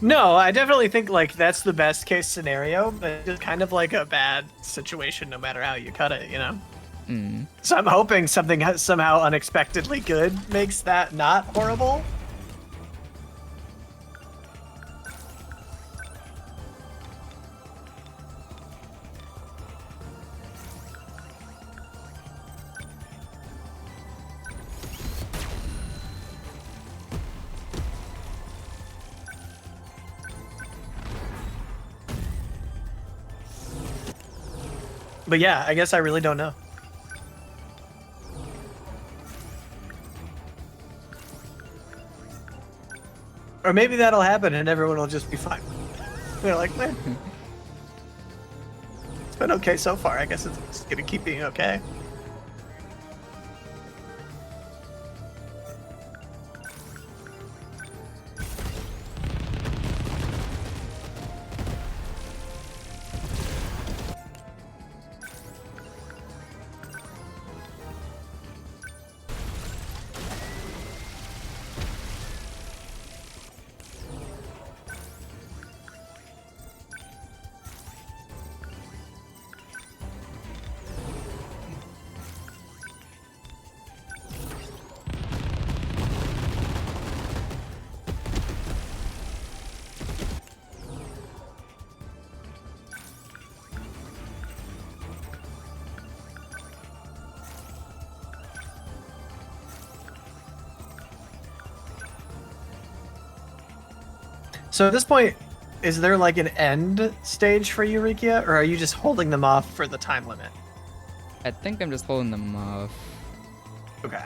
No, I definitely think like that's the best case scenario, but it's kind of like a bad situation no matter how you cut it, you know? So I'm hoping something somehow unexpectedly good makes that not horrible. But yeah, I guess I really don't know. Or maybe that'll happen and everyone will just be fine. They're like, man, it's been okay so far. I guess it's gonna keep being okay. So at this point, is there like an end stage for Eureka, or are you just holding them off for the time limit? I think I'm just holding them off. Okay.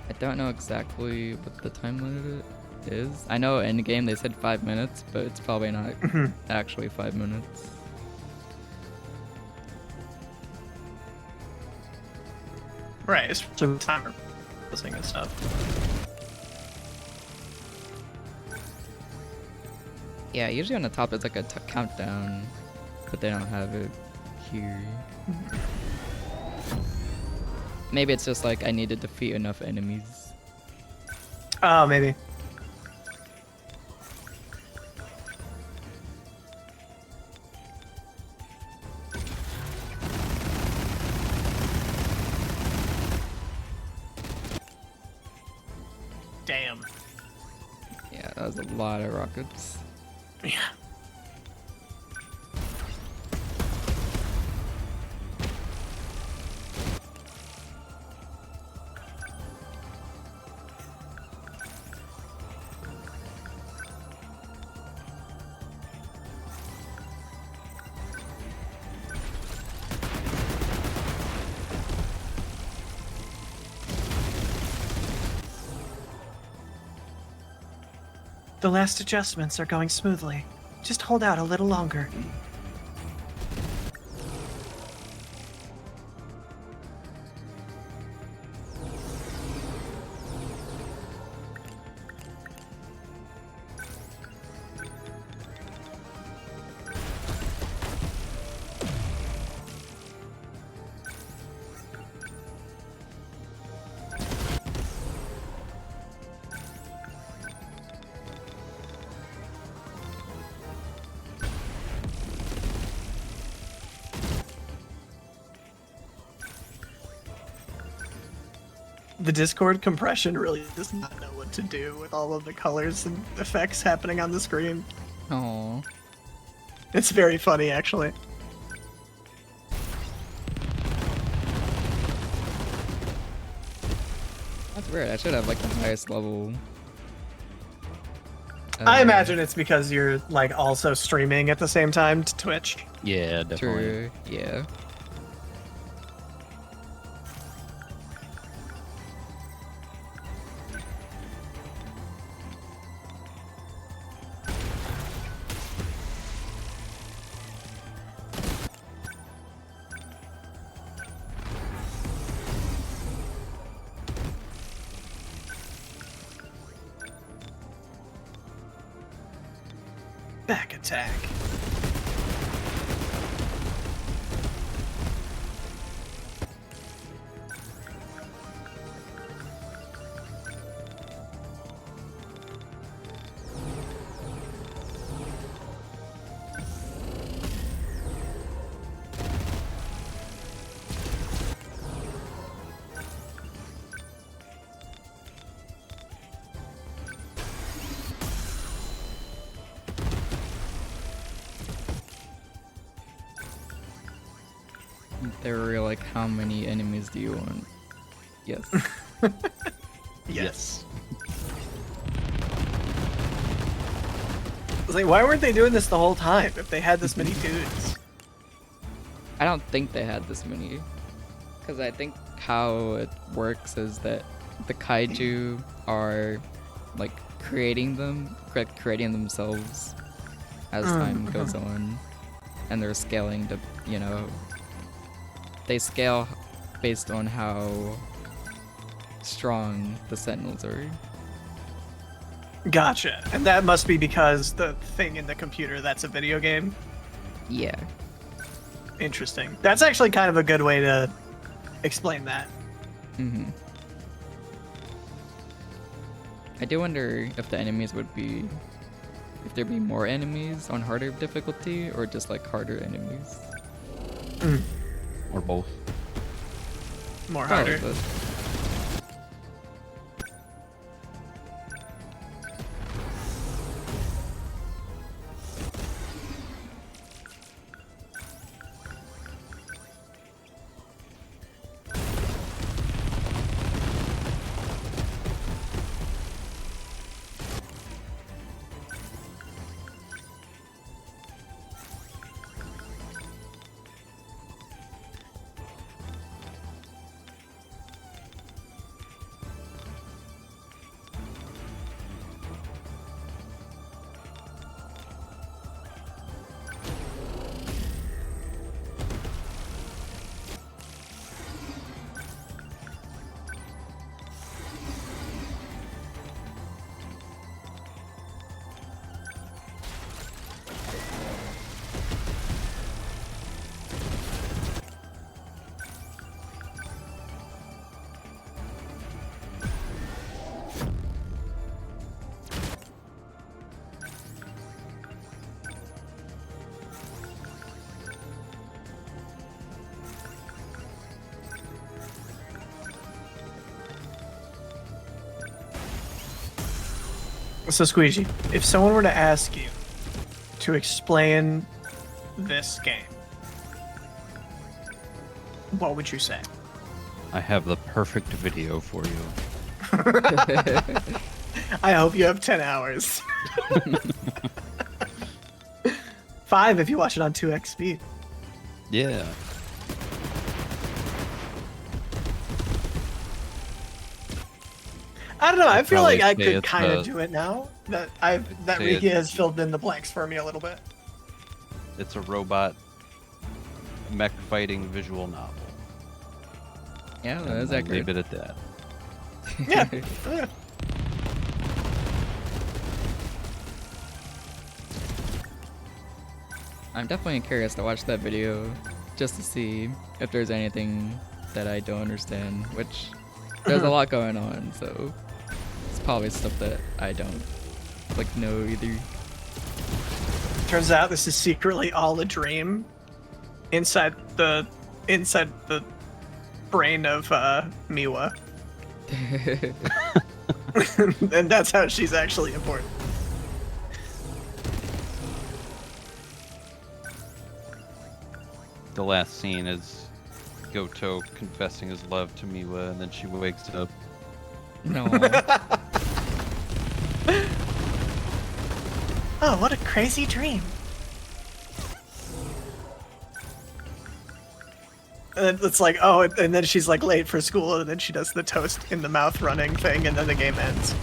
I don't know exactly what the time limit is. I know in game they said 5 minutes, but it's probably not actually 5 minutes. Right, especially with timer listening and stuff. Yeah, usually on the top it's like a countdown, but they don't have it here. Maybe it's just like I need to defeat enough enemies. Oh, maybe. Damn. Yeah, that was a lot of rockets. Yeah. The last adjustments are going smoothly. Just hold out a little longer. The Discord compression really does not know what to do with all of the colors and effects happening on the screen. Oh, It's very funny, actually. that's weird. I should have like the highest level. I imagine it's because you're like also streaming at the same time to Twitch. Yeah, definitely. True. Yeah. Back attack. They were like, how many enemies do you want? Yes. Yes. I was like, why weren't they doing this the whole time if they had this many dudes? I don't think they had this many. Because I think how it works is that the kaiju are like creating themselves as time goes on. And they're scaling to, you know, they scale based on how strong the Sentinels are. Gotcha. And that must be because the thing in the computer, that's a video game? Yeah. Interesting. That's actually kind of a good way to explain that. Mm-hmm. I do wonder if the enemies would be... if there'd be more enemies on harder difficulty, or just like harder enemies. Or both. More Probably harder. both. So, Squeegee, if someone were to ask you to explain this game, what would you say? I have the perfect video for you. I hope you have 10 hours. 5 if you watch it on 2x speed. Yeah. I don't know. I feel like I probably say could it's kind of the- do it now that say Riki it- has filled in the blanks for me a little bit. It's a robot mech fighting visual novel. Yeah, And that's I'll accurate. leave it at that. Yeah. Yeah. I'm definitely curious to watch that video just to see if there's anything that I don't understand, which there's a lot going on, so it's probably stuff that I don't like know either. Turns out this is secretly all a dream inside the brain of Miwa. And that's how she's actually important. The last scene is Goto confessing his love to Miwa, and then she wakes up. No. Oh, what a crazy dream. And it's like, oh, and then she's like late for school, and then she does the toast in the mouth running thing, and then the game ends.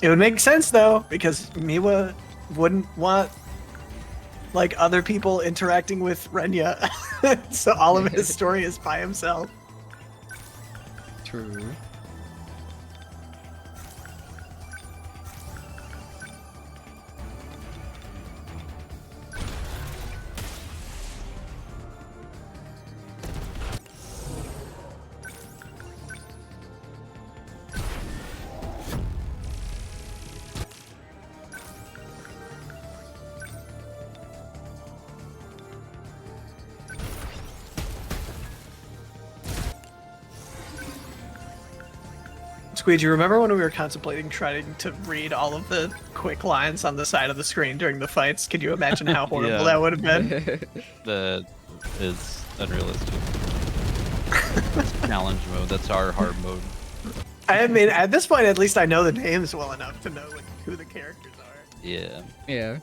It would make sense though, because Miwa wouldn't want like other people interacting with Renya. So all of his story is by himself. True. Squeegee, remember when we were contemplating trying to read all of the quick lines on the side of the screen during the fights? Can you imagine how horrible Yeah. that would have been? That is unrealistic. Challenge mode. That's our hard mode. I mean, at this point, at least I know the names well enough to know like who the characters are. Yeah. Yeah.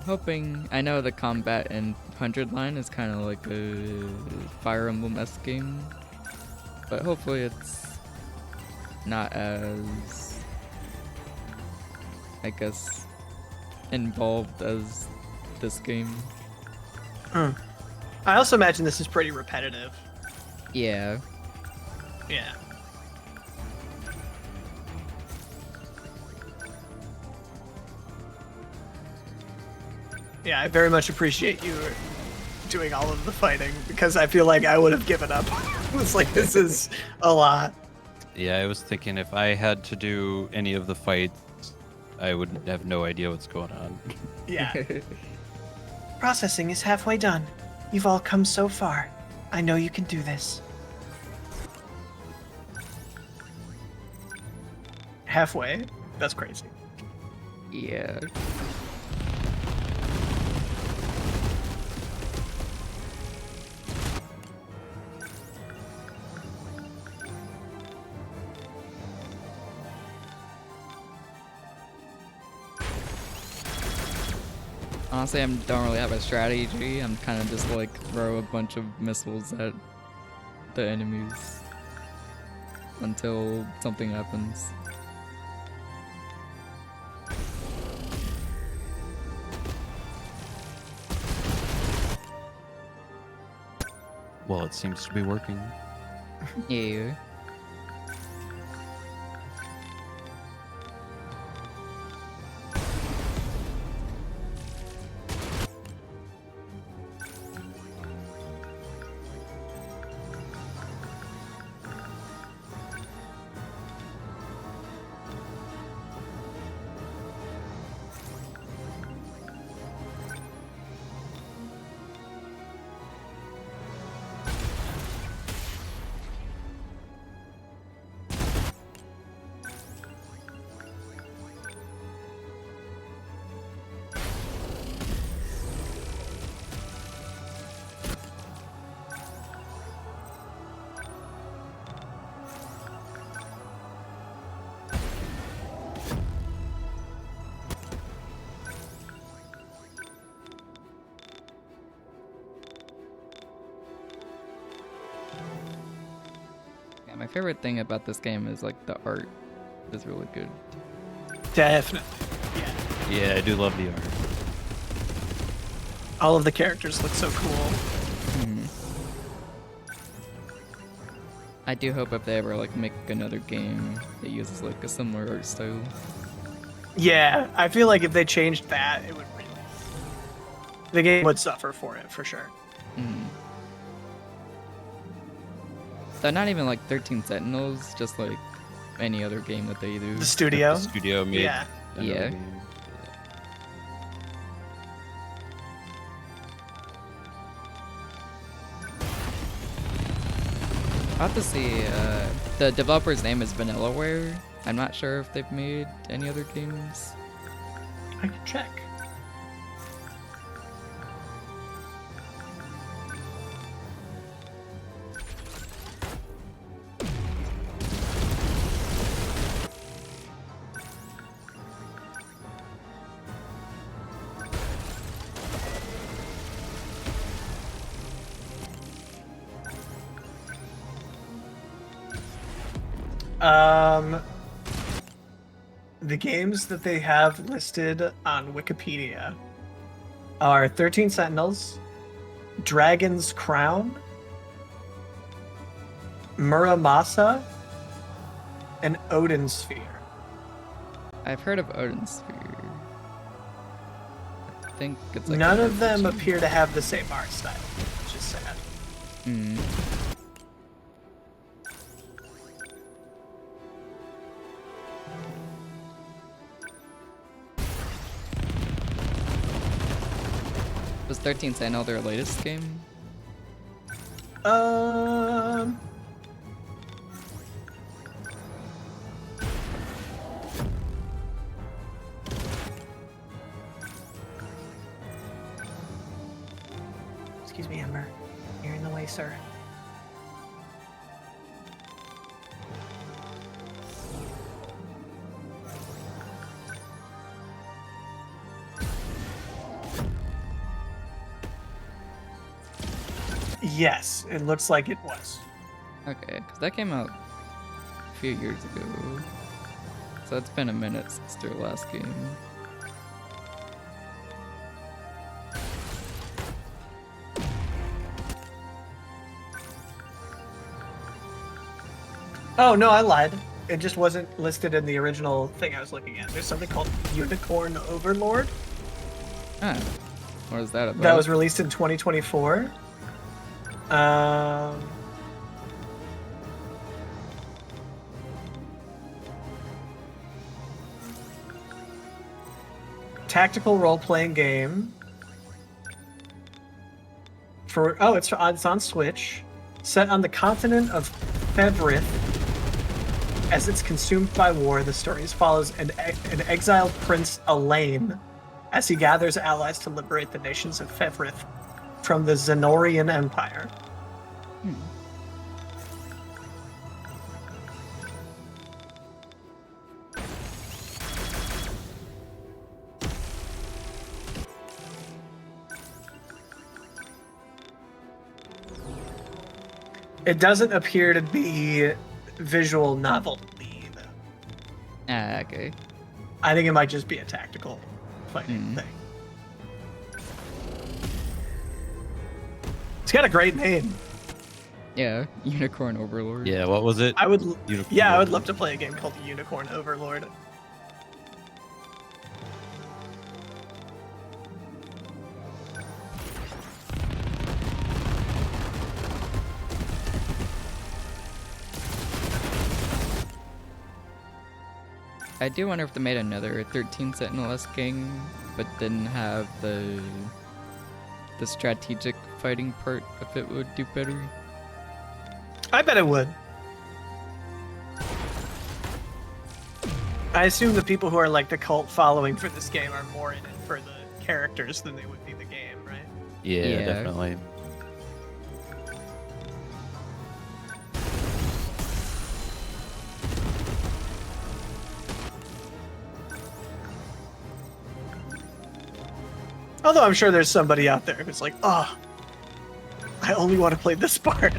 Hoping, I know the combat in 100 line is kind of like a Fire Emblem-esque game, but hopefully it's not as, I guess, involved as this game. I also imagine this is pretty repetitive. Yeah. Yeah. Yeah, I very much appreciate you doing all of the fighting because I feel like I would have given up. It's like, this is a lot. Yeah, I was thinking if I had to do any of the fights, I would have no idea what's going on. Yeah. Processing is halfway done. You've all come so far. I know you can do this. Halfway? That's crazy. Yeah. Honestly, I don't really have a strategy. I'm kind of just like throw a bunch of missiles at the enemies until something happens. Well, it seems to be working. Yeah. Yeah, my favorite thing about this game is like the art is really good. Definitely. Yeah, I do love the art. All of the characters look so cool. I do hope if they ever like make another game that uses like a similar art style. Yeah, I feel like if they changed that, it would really... The game would suffer for it, for sure. So not even like 13 Sentinels, just like any other game that they do. The studio? The studio made Yeah. another Yeah. game. I'll have to see. The developer's name is Vanillaware. I'm not sure if they've made any other games. I can check. The games that they have listed on Wikipedia are 13 Sentinels, Dragon's Crown, Muramasa, and Odin Sphere. I've heard of Odin Sphere. I think it's like None a of them RPG. appear to have the same art style, which is sad. Mm. 13 Sentinel their latest game? Um. Excuse me, Ember. You're in the way, sir. Yes, it looks like it was. Okay, because that came out a few years ago. So it's been a minute since their last game. Oh, no, I lied. It just wasn't listed in the original thing I was looking at. There's something called Unicorn Overlord Ah, what is that about? that was released in 2024. Tactical role-playing game. It's on Switch. Set on the continent of Fevrith. As it's consumed by war, the story follows an exiled prince, Elaine, as he gathers allies to liberate the nations of Fevrith from the Zenorian Empire. It doesn't appear to be visual novelty, though. Ah, okay. I think it might just be a tactical fighting thing. It's got a great name. Yeah, Unicorn Overlord. Yeah, what was it? I would Unicorn. love to play a game called Unicorn Overlord. I do wonder if they made another 13 Sentinel-esque game, but didn't have the strategic fighting part, if it would do better. I bet it would. I assume the people who are like the cult following for this game are more in it for the characters than they would be the game, right? Yeah, Yeah. definitely. Although I'm sure there's somebody out there who's like, oh, I only want to play this part.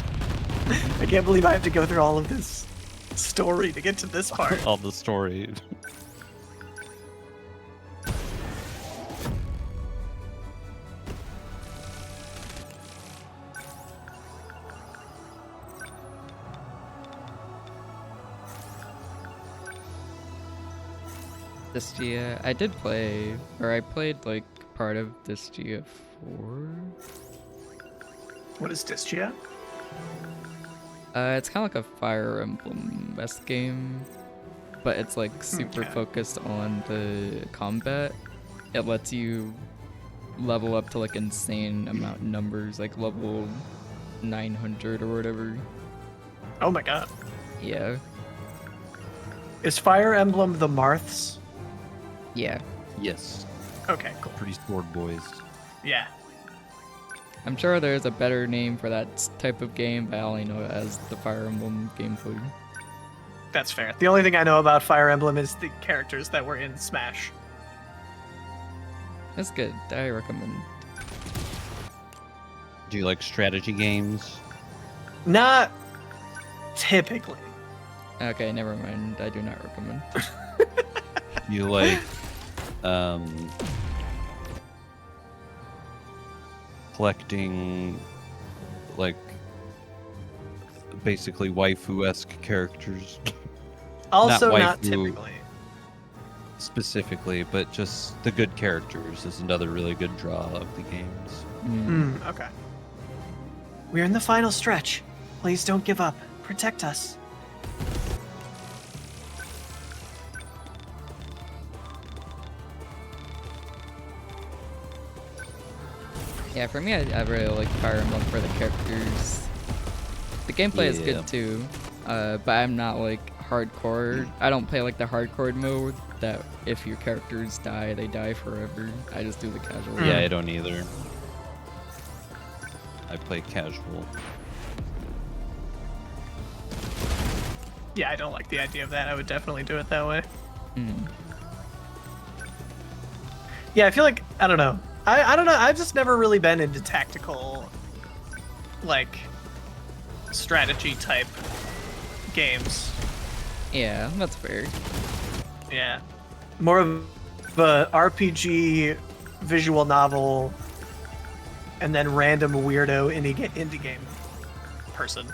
I can't believe I have to go through all of this story to get to this part. All the story. Distia, I did play, or I played like part of Distia 4. What is Distia? It's kind of like a Fire Emblem-esque game, but it's like super Okay. focused on the combat. It lets you level up to like insane amount numbers, like level 900 or whatever. Oh my god. Yeah, Is Fire Emblem the Marths? yeah. Yes. Okay, cool. Pretty sword boys. Yeah. I'm sure there's a better name for that type of game, but I only know it as the Fire Emblem gameplay. That's fair. The only thing I know about Fire Emblem is the characters that were in Smash. That's good. I recommend. Do you like strategy games? Not typically. Okay, never mind. I do not recommend. You like collecting like basically waifu-esque characters Also Not not waifu. typically. specifically, but just the good characters is another really good draw of the games. Okay. We're in the final stretch. Please don't give up. Protect us. Yeah, for me, I really like Fire Emblem for the characters. The gameplay is Yeah. good too, but I'm not like hardcore. I don't play like the hardcore mode that if your characters die, they die forever. I just do the casual. Yeah, I don't either. I play casual. Yeah, I don't like the idea of that. I would definitely do it that way. Yeah, I feel like I don't know. I don't know. I've just never really been into tactical, like, strategy type games. Yeah, that's fair. Yeah, more of a RPG, visual novel, and then random weirdo indie game person.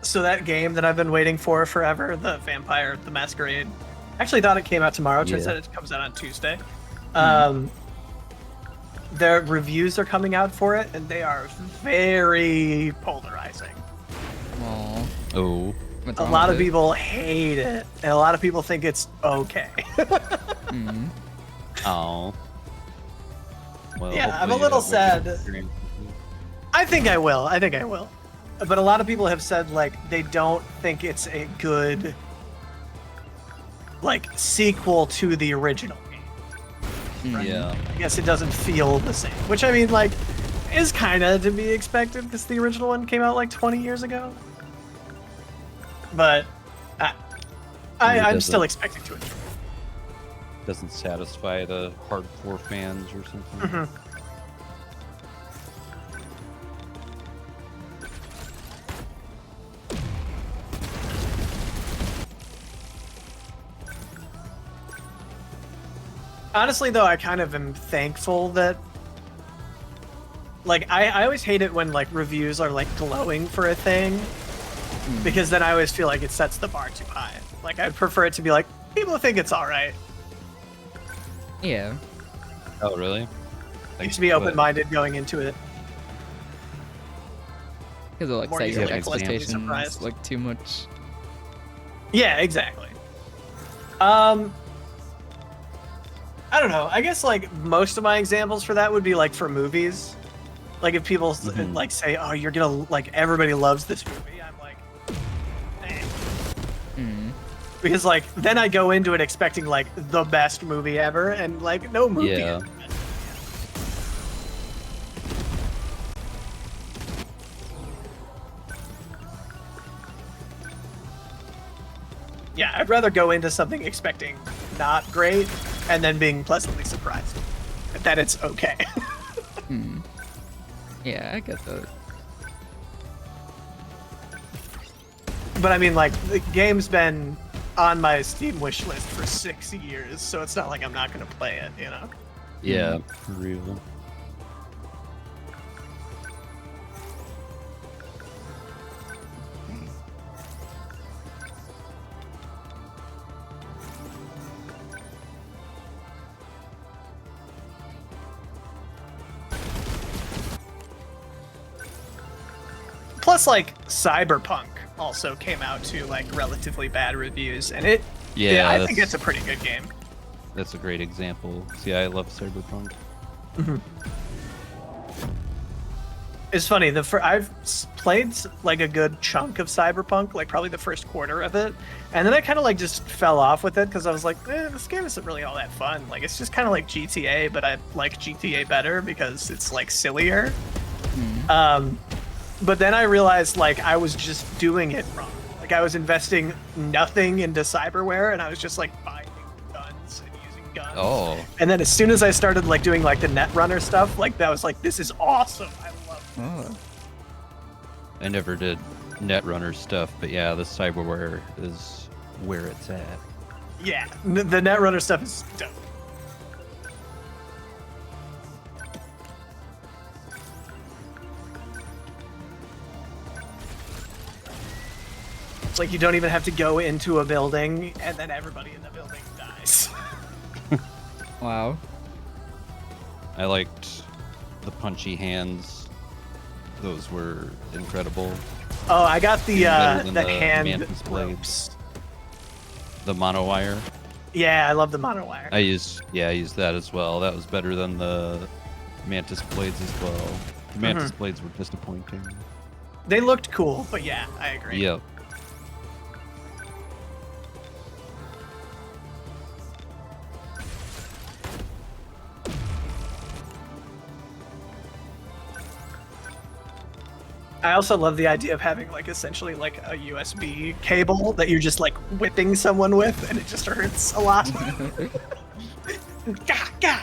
So that game that I've been waiting for forever, the Vampire the Masquerade, I actually thought it came out tomorrow. Turns out it comes out on Tuesday. Their reviews are coming out for it, and they are very polarizing. Aww. Oh. What's A wrong lot with of it? people hate it, and a lot of people think it's okay. Oh. Well, Yeah, I'm a hopefully, little we can sad. experience it. I think I will. But a lot of people have said, like, they don't think it's a good, like, sequel to the original game. Yeah. I guess it doesn't feel the same. Which, I mean, like, is kind of to be expected because the original one came out, like, 20 years ago. But I'm still expecting to enjoy it. Doesn't satisfy the hardcore fans or something. Honestly, though, I kind of am thankful that, like, I always hate it when, like, reviews are, like, glowing for a thing, because then I always feel like it sets the bar too high. Like, I'd prefer it to be like, people think it's alright. Yeah. Oh, really? You should be open-minded going into it. Because it like More set your easily pleasantly expectations surprised. like too much. Yeah, exactly. I don't know. I guess, like, most of my examples for that would be, like, for movies. Like, if people, like, say, oh, you're gonna, like, everybody loves this movie, I'm like, eh. Because, like, then I go into it expecting, like, the best movie ever, and, like, no movie Yeah. is the best. Yeah, I'd rather go into something expecting not great and then being pleasantly surprised that it's okay. Yeah, I get that. But I mean, like, the game's been on my Steam wish list for 6 years, so it's not like I'm not gonna play it, you know? Yeah, for real. Plus, like, Cyberpunk also came out to, like, relatively bad reviews, and I think it's a pretty good game. That's a great example. See, I love Cyberpunk. It's funny, I've played, like, a good chunk of Cyberpunk, like, probably the first quarter of it, and then I kind of, like, just fell off with it, because I was like, this game isn't really all that fun. Like, it's just kind of like GTA, but I like GTA better because it's, like, sillier. But then I realized, like, I was just doing it wrong. Like, I was investing nothing into cyberware, and I was just, like, buying guns and using guns. Oh. And then as soon as I started, like, doing, like, the Netrunner stuff, like, that was like, this is awesome. I love it. Oh. I never did Netrunner stuff, but yeah, the cyberware is where it's at. Yeah, the Netrunner stuff is dope. It's like you don't even have to go into a building, and then everybody in the building dies. Wow. I liked the punchy hands. Those were incredible. Oh, I got the Better than the the hand Mantis blades. ropes. The monowire. Yeah, I love the monowire. I used that as well. That was better than the Mantis blades as well. The Mantis blades were disappointing. They looked cool, but yeah, I agree. Yep. I also love the idea of having like essentially like a USB cable that you're just like whipping someone with, and it just hurts a lot. Gah, gah.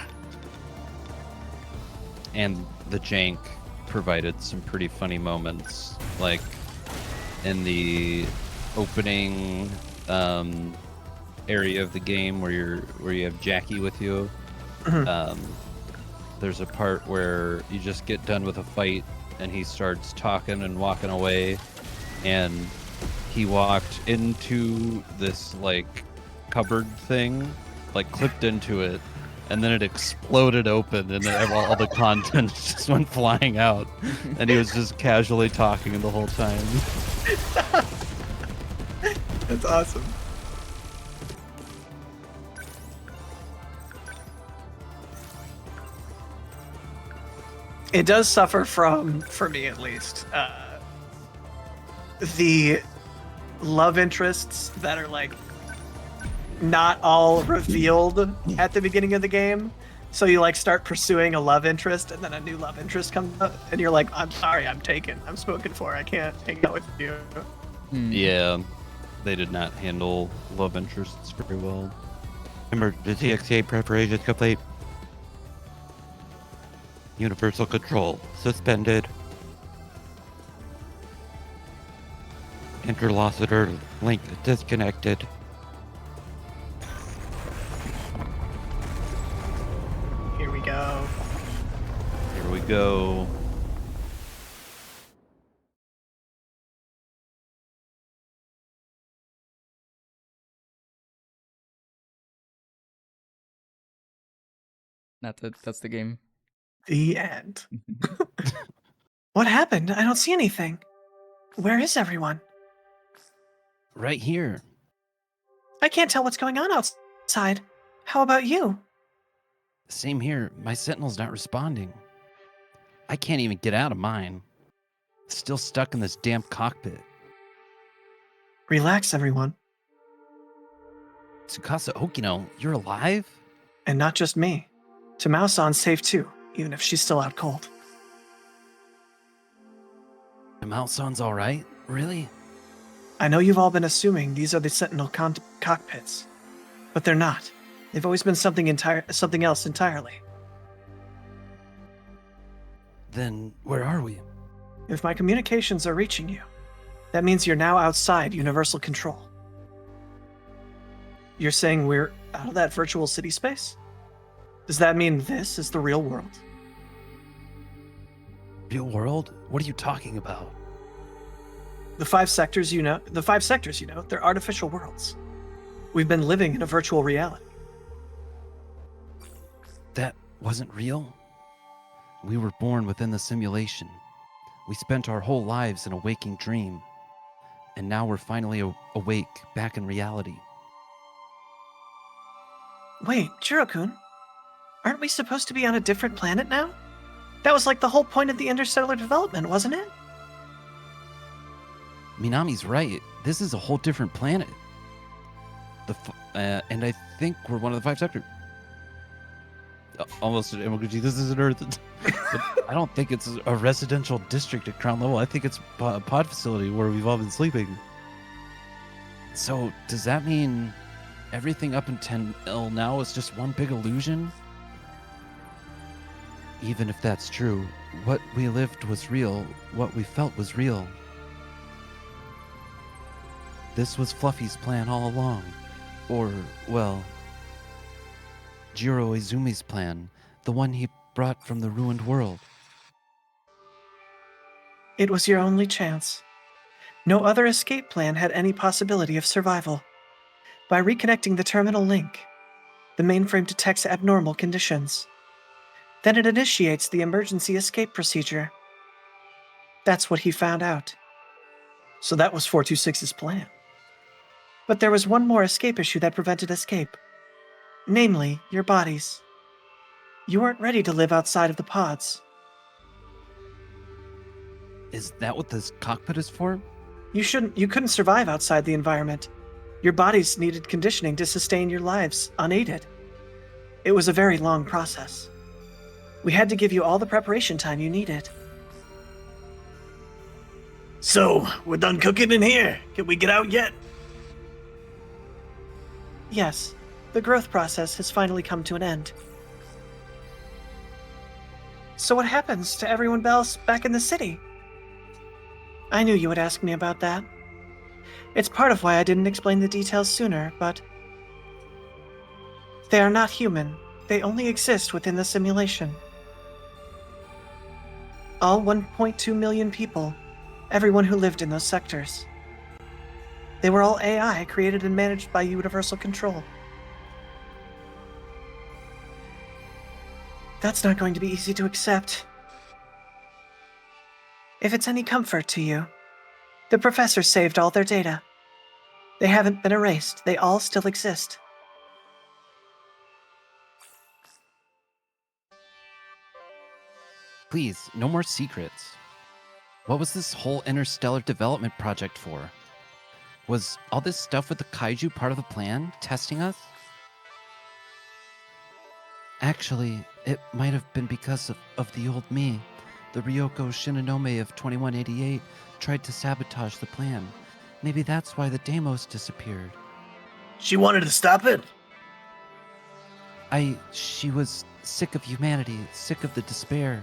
And the jank provided some pretty funny moments, like in the opening area of the game where you have Jackie with you. There's a part where you just get done with a fight and he starts talking and walking away, and he walked into this like cupboard thing, like clipped into it, and then it exploded open, and then all the content just went flying out, and he was just casually talking the whole time. That's awesome. It does suffer from, for me at least, the love interests that are like not all revealed at the beginning of the game. So you like start pursuing a love interest, and then a new love interest comes up, and you're like, I'm sorry, I'm taken. I'm spoken for. I can't hang out with you. Yeah, they did not handle love interests very well. Emergency escape preparation complete. Universal control suspended. Interlocutor link disconnected. Here we go. Here we go. That's the game. The end. What happened? I don't see anything. Where is everyone? Right here. I can't tell what's going on outside. How about you? Same here. My Sentinel's not responding. I can't even get out of mine. Still stuck in this damp cockpit. Relax, everyone. Tsukasa Okino, you're alive? And not just me. Tamao-san's safe too, even if she's still out cold. Tamao-san's all right? Really? I know you've all been assuming these are the Sentinel cockpits, but they're not. They've always been something else entirely. Then where are we? If my communications are reaching you, that means you're now outside Universal Control. You're saying we're out of that virtual city space? Does that mean this is the real world? Real world? What are you talking about? The five sectors, they're artificial worlds. We've been living in a virtual reality. That wasn't real? We were born within the simulation. We spent our whole lives in a waking dream. And now we're finally awake, back in reality. Wait, Jiro-kun, aren't we supposed to be on a different planet now? That was like the whole point of the interstellar development, wasn't it? Minami's right. This is a whole different planet. And I think we're one of the five sectors. Almost an Emoguchi, this is an Earth. But I don't think it's a residential district at ground level. I think it's a pod facility where we've all been sleeping. So, does that mean everything up until now is just one big illusion? Even if that's true, what we lived was real. What we felt was real. This was Fluffy's plan all along. Or, well, Jiro Izumi's plan, the one he brought from the ruined world. It was your only chance. No other escape plan had any possibility of survival. By reconnecting the terminal link, The mainframe detects abnormal conditions. Then it initiates the emergency escape procedure. That's what he found out. So that was 426's plan. But there was one more escape issue that prevented escape. Namely, your bodies. You weren't ready to live outside of the pods. Is that what this cockpit is for? You couldn't survive outside the environment. Your bodies needed conditioning to sustain your lives unaided. It was a very long process. We had to give you all the preparation time you needed. So, we're done cooking in here. Can we get out yet? Yes, the growth process has finally come to an end. So what happens to everyone else back in the city? I knew you would ask me about that. It's part of why I didn't explain the details sooner, but... They are not human. They only exist within the simulation. All 1.2 million people, everyone who lived in those sectors. They were all AI created and managed by Universal Control. That's not going to be easy to accept. If it's any comfort to you, the professor saved all their data. They haven't been erased. They all still exist. Please, no more secrets. What was this whole interstellar development project for? Was all this stuff with the kaiju part of the plan, testing us? Actually, it might have been because of the old me. The Ryoko Shinonome of 2188 tried to sabotage the plan. Maybe that's why the Deimos disappeared. She wanted to stop it? She was sick of humanity, sick of the despair.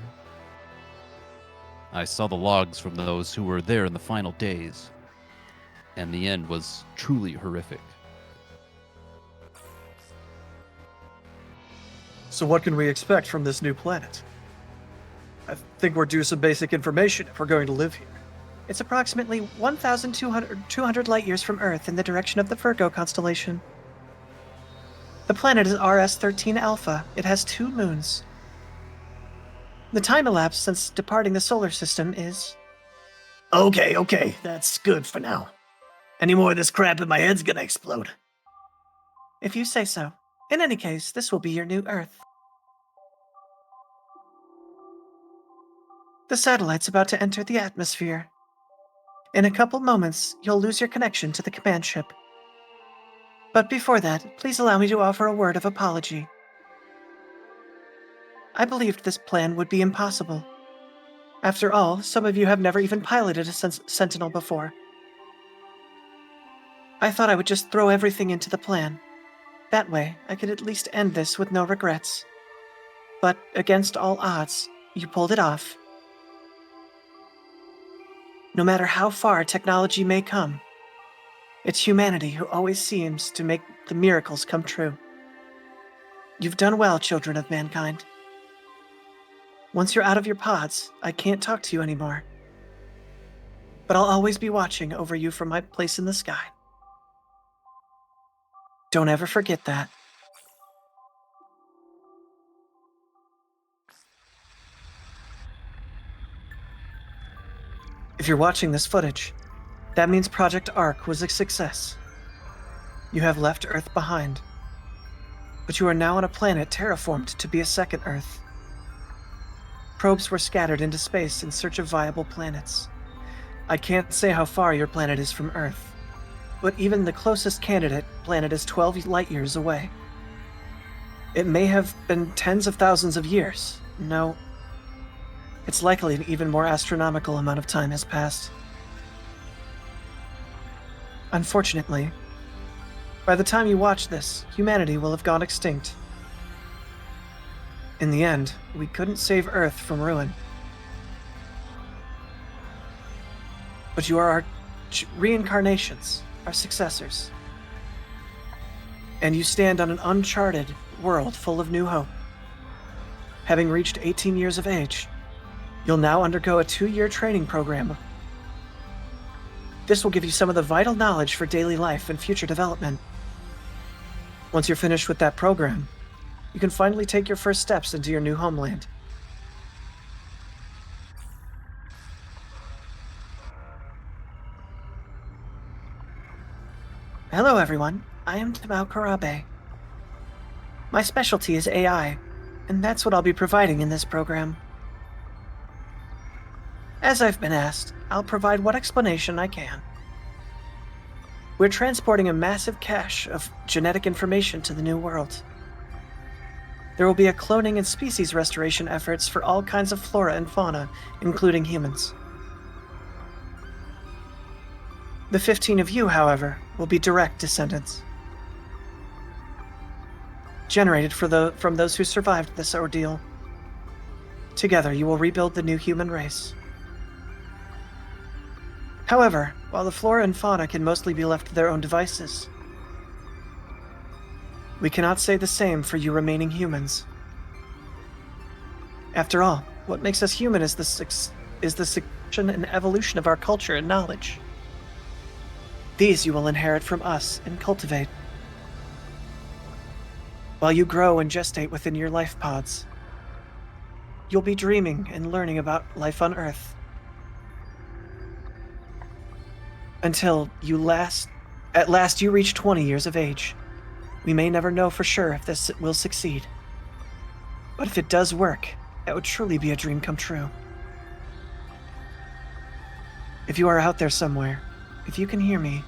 I saw the logs from those who were there in the final days, and the end was truly horrific. So what can we expect from this new planet? I think we're due some basic information if we're going to live here. It's approximately 1,200 light years from Earth in the direction of the Virgo constellation. The planet is RS-13 Alpha. It has 2 moons. The time elapsed since departing the solar system is... Okay, that's good for now. Any more of this crap in my head's gonna explode. If you say so. In any case, this will be your new Earth. The satellite's about to enter the atmosphere. In a couple moments, you'll lose your connection to the command ship. But before that, please allow me to offer a word of apology. I believed this plan would be impossible. After all, some of you have never even piloted a Sentinel before. I thought I would just throw everything into the plan. That way, I could at least end this with no regrets. But against all odds, you pulled it off. No matter how far technology may come, it's humanity who always seems to make the miracles come true. You've done well, children of mankind. Once you're out of your pods, I can't talk to you anymore. But I'll always be watching over you from my place in the sky. Don't ever forget that. If you're watching this footage, that means Project Ark was a success. You have left Earth behind. But you are now on a planet terraformed to be a second Earth. Probes were scattered into space in search of viable planets. I can't say how far your planet is from Earth, but even the closest candidate planet is 12 light years away. It may have been tens of thousands of years. No, it's likely an even more astronomical amount of time has passed. Unfortunately, by the time you watch this, humanity will have gone extinct. In the end, we couldn't save Earth from ruin. But you are our reincarnations, our successors. And you stand on an uncharted world full of new hope. Having reached 18 years of age, you'll now undergo a 2-year training program. This will give you some of the vital knowledge for daily life and future development. Once you're finished with that program, you can finally take your first steps into your new homeland. Hello, everyone. I am Tamao Karabe. My specialty is AI, and that's what I'll be providing in this program. As I've been asked, I'll provide what explanation I can. We're transporting a massive cache of genetic information to the New World. There will be a cloning and species restoration efforts for all kinds of flora and fauna, including humans. The 15 of you, however, will be direct descendants. Generated from those who survived this ordeal. Together, you will rebuild the new human race. However, while the flora and fauna can mostly be left to their own devices, we cannot say the same for you remaining humans. After all, what makes us human is the succession and evolution of our culture and knowledge. These you will inherit from us and cultivate. While you grow and gestate within your life pods, you'll be dreaming and learning about life on Earth. Until at last you reach 20 years of age. We may never know for sure if this will succeed. But if it does work, that would truly be a dream come true. If you are out there somewhere, if you can hear me,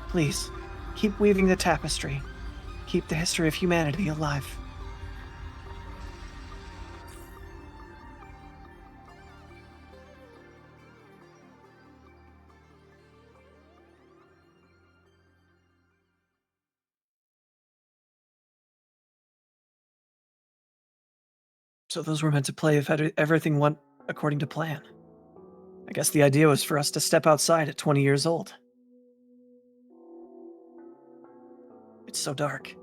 please, keep weaving the tapestry. Keep the history of humanity alive. So those were meant to play if everything went according to plan. I guess the idea was for us to step outside at 20 years old. It's so dark.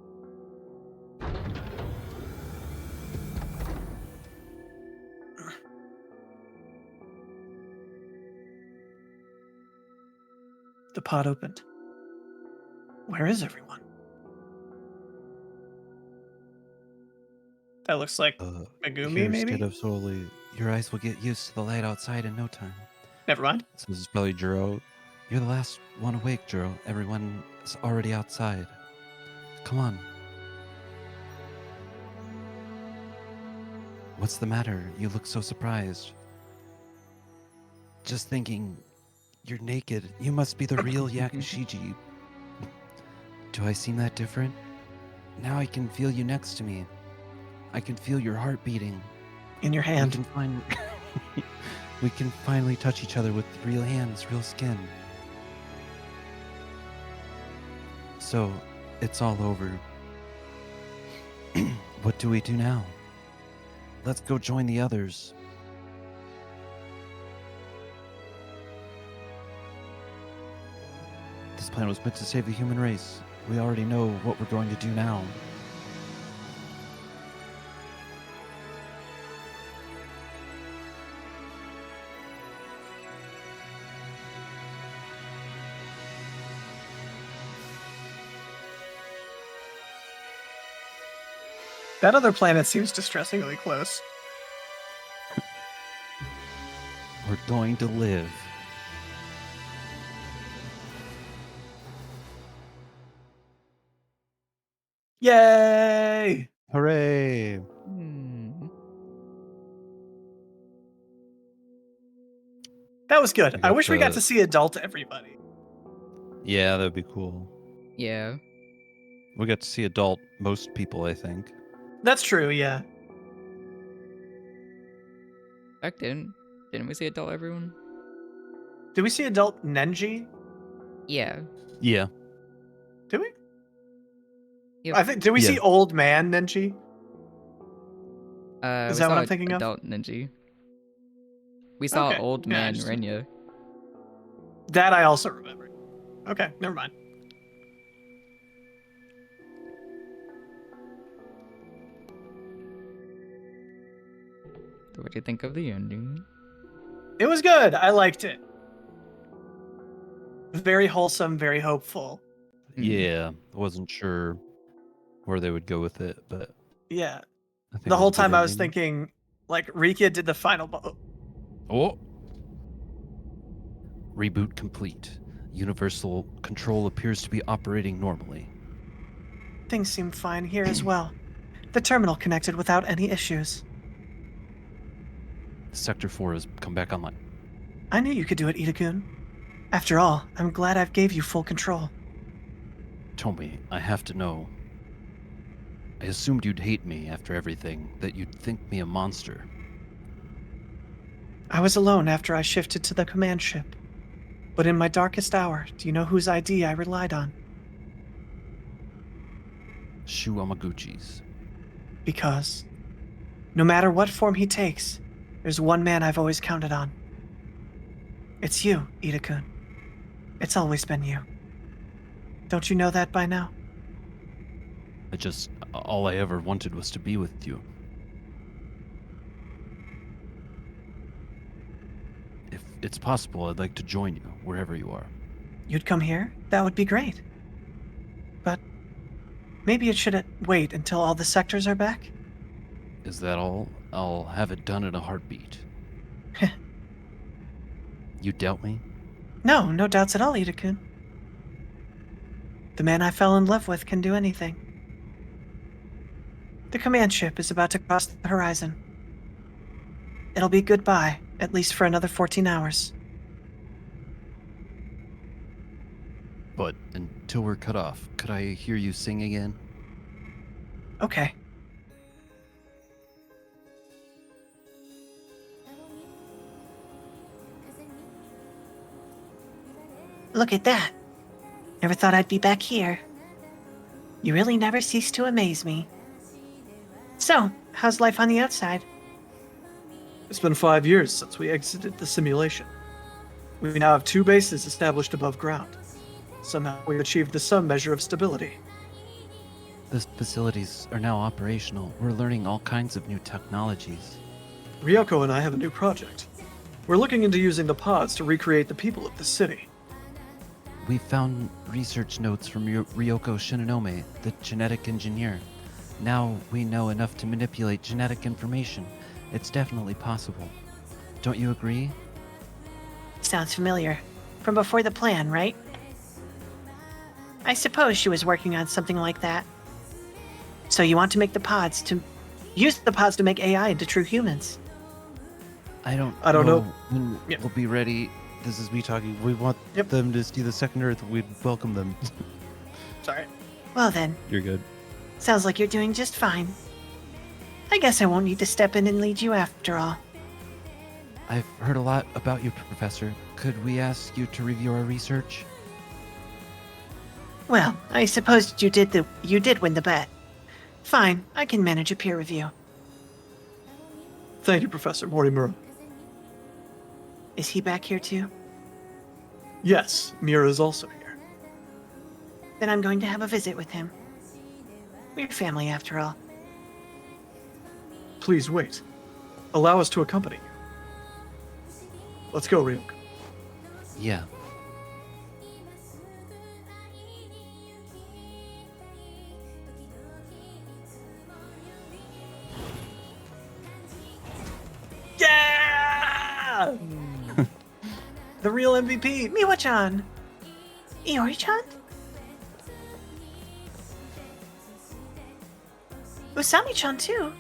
The pod opened. Where is everyone? That looks like Megumi, Here, maybe? instead of slowly, your eyes will get used to the light outside in no time. Never mind. So this is probably Juro. You're the last one awake, Juro. Everyone is already outside. Come on. What's the matter? You look so surprised. Just thinking, you're naked. You must be the real Yakushiji. Do I seem that different? Now I can feel you next to me. I can feel your heart beating. In your hand. We can finally touch each other with real hands, real skin. So, it's all over. What do we do now? Let's go join the others. This plan was meant to save the human race. We already know what we're going to do now. That other planet seems distressingly close. We're going to live. Yay! Hooray! That was good. We I got wish we got the- to see adult everybody. Yeah, that'd be cool. Yeah. We got to see adult most people, I think. That's true, yeah. Back then, didn't we see adult everyone? Did we see adult Nenji? Yeah. Yeah. Did we? Yep. I think. Did we see Yeah. old man Nenji? Is We that what saw I'm thinking of? adult Ninja. We saw Okay, old yeah, I man just- Renya. That I also remember. Okay, never mind. What do you think of the ending? It was good. I liked it. Very wholesome, very hopeful. Mhm. Yeah. I wasn't sure where they would go with it, but Yeah. I think The it was whole a good time I was ending. thinking, like, Rikia did the final. Oh! Reboot complete. Universal control appears to be operating normally. Things seem fine here as well. The terminal connected without any issues. Sector 4 has come back online. I knew you could do it, Itakun. After all, I'm glad I've gave you full control. Tomi, I have to know. I assumed you'd hate me after everything, that you'd think me a monster. I was alone after I shifted to the command ship. But in my darkest hour, do you know whose ID I relied on? Shu Amaguchi's. Because no matter what form he takes, there's one man I've always counted on. It's you, Itakun. It's always been you. Don't you know that by now? All I ever wanted was to be with you. If it's possible, I'd like to join you, wherever you are. You'd come here? That would be great. But maybe it should wait until all the sectors are back? Is that all? I'll have it done in a heartbeat. You doubt me? No, no doubts at all, Itakun. The man I fell in love with can do anything. The command ship is about to cross the horizon. It'll be goodbye, at least for another 14 hours. But until we're cut off, could I hear you sing again? Okay. Look at that. Never thought I'd be back here. You really never cease to amaze me. So, how's life on the outside? It's been 5 years since we exited the simulation. We now have 2 bases established above ground. Somehow we've achieved some measure of stability. The facilities are now operational. We're learning all kinds of new technologies. Ryoko and I have a new project. We're looking into using the pods to recreate the people of the city. We found research notes from Ryoko Shinonome, the genetic engineer. Now we know enough to manipulate genetic information. It's definitely possible. Don't you agree? Sounds familiar. From before the plan, right? I suppose she was working on something like that. So you want to make use the pods to make AI into true humans? I don't know. When Yeah. we'll be ready. This is me talking. We want Yep. them to see the second Earth. We'd welcome them. Sorry. Well then, You're good. sounds like you're doing just fine. I guess I won't need to step in and lead you after all. I've heard a lot about you, Professor. Could we ask you to review our research? Well, I suppose you did win the bet. Fine, I can manage a peer review. Thank you, Professor Morimura. Is he back here too? Yes, Mira is also here. Then I'm going to have a visit with him. We're family after all. Please wait. Allow us to accompany you. Let's go, Ryoko. Yeah. Yeah! The real MVP. Miwa-chan! Iori-chan? Usami-chan too?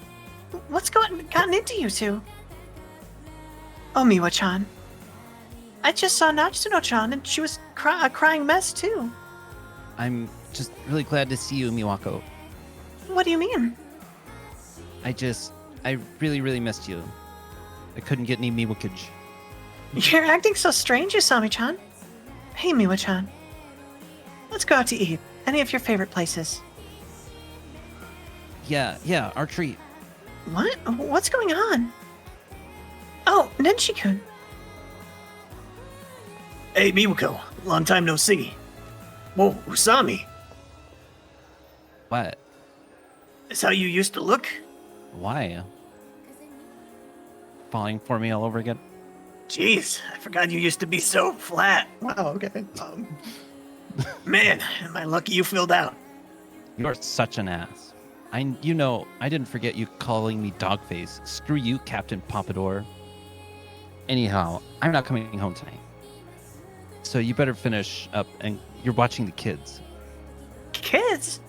What's gotten into you two? Oh, Miwa-chan. I just saw Natsuno-chan and she was a crying mess too. I'm just really glad to see you, Miwako. What do you mean? I really, really missed you. I couldn't get any Miwakage. You're acting so strange, Usami-chan. Hey, Miwa-chan. Let's go out to eat. Any of your favorite places. Yeah, our treat. What? What's going on? Oh, Nenshi-kun. Hey, Miwako. Long time no see. Whoa, Usami. What? Is how you used to look? Why? Falling for me all over again? Jeez, I forgot you used to be so flat. Wow, okay. Man, am I lucky you filled out. You're such an ass. I didn't forget you calling me Dogface. Screw you, Captain Pompadour. Anyhow, I'm not coming home tonight. So you better finish up, and you're watching the kids. Kids?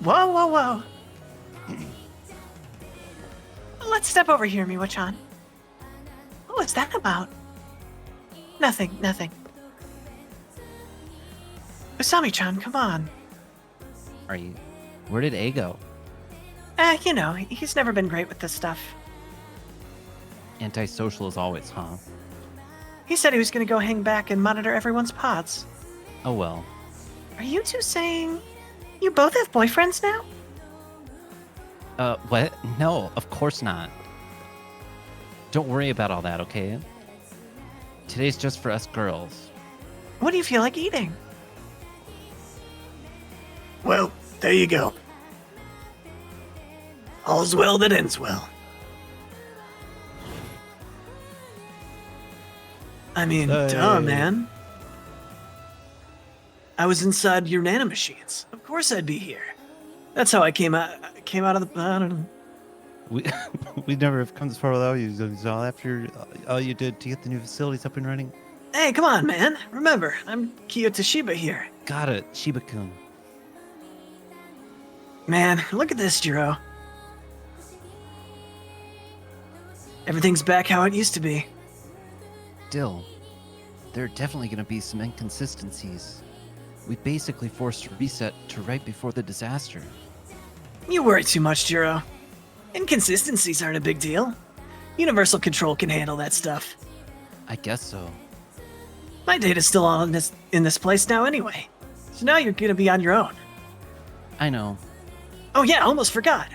Whoa, whoa, whoa. Let's step over here, Miwa-chan. What was that about? Nothing, nothing. Usami-chan, come on. Are you? Where did A go? He's never been great with this stuff. Antisocial as always, huh? He said he was gonna go hang back and monitor everyone's pods. Oh well. Are you two saying you both have boyfriends now? What? No, of course not. Don't worry about all that, okay? Today's just for us girls. What do you feel like eating? Well, there you go. All's well that ends well. I mean, Hey. duh, man. I was inside your nanomachines. Of course I'd be here. That's how I came out of the. I don't know. We never have come this far without you. So after all you did to get the new facilities up and running. Hey, come on, man. Remember, I'm Kiyo Toshiba here. Got it, Shiba-kun. Man, look at this, Jiro. Everything's back how it used to be. Still, there are definitely going to be some inconsistencies. We basically forced a reset to right before the disaster. You worry too much, Jiro. Inconsistencies aren't a big deal. Universal Control can handle that stuff. I guess so. My data's still all in this place now anyway. So now you're gonna be on your own. I know. Oh yeah, almost forgot.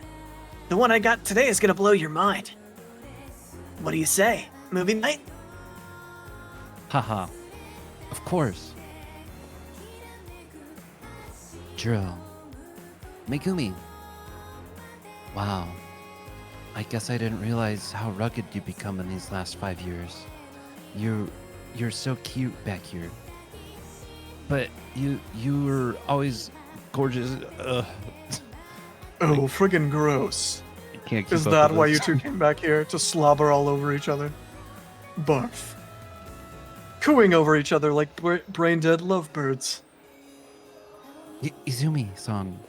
The one I got today is gonna blow your mind. What do you say? Movie night? Haha. Of course. Jiro. Megumi. Wow. I guess I didn't realize how rugged you've become in these last 5 years. You're so cute back here. But you were always gorgeous. Oh, friggin' gross. Can't keep Is up that with why this. you two came back here to slobber all over each other? Barf. Cooing over each other like brain-dead lovebirds. Izumi-san,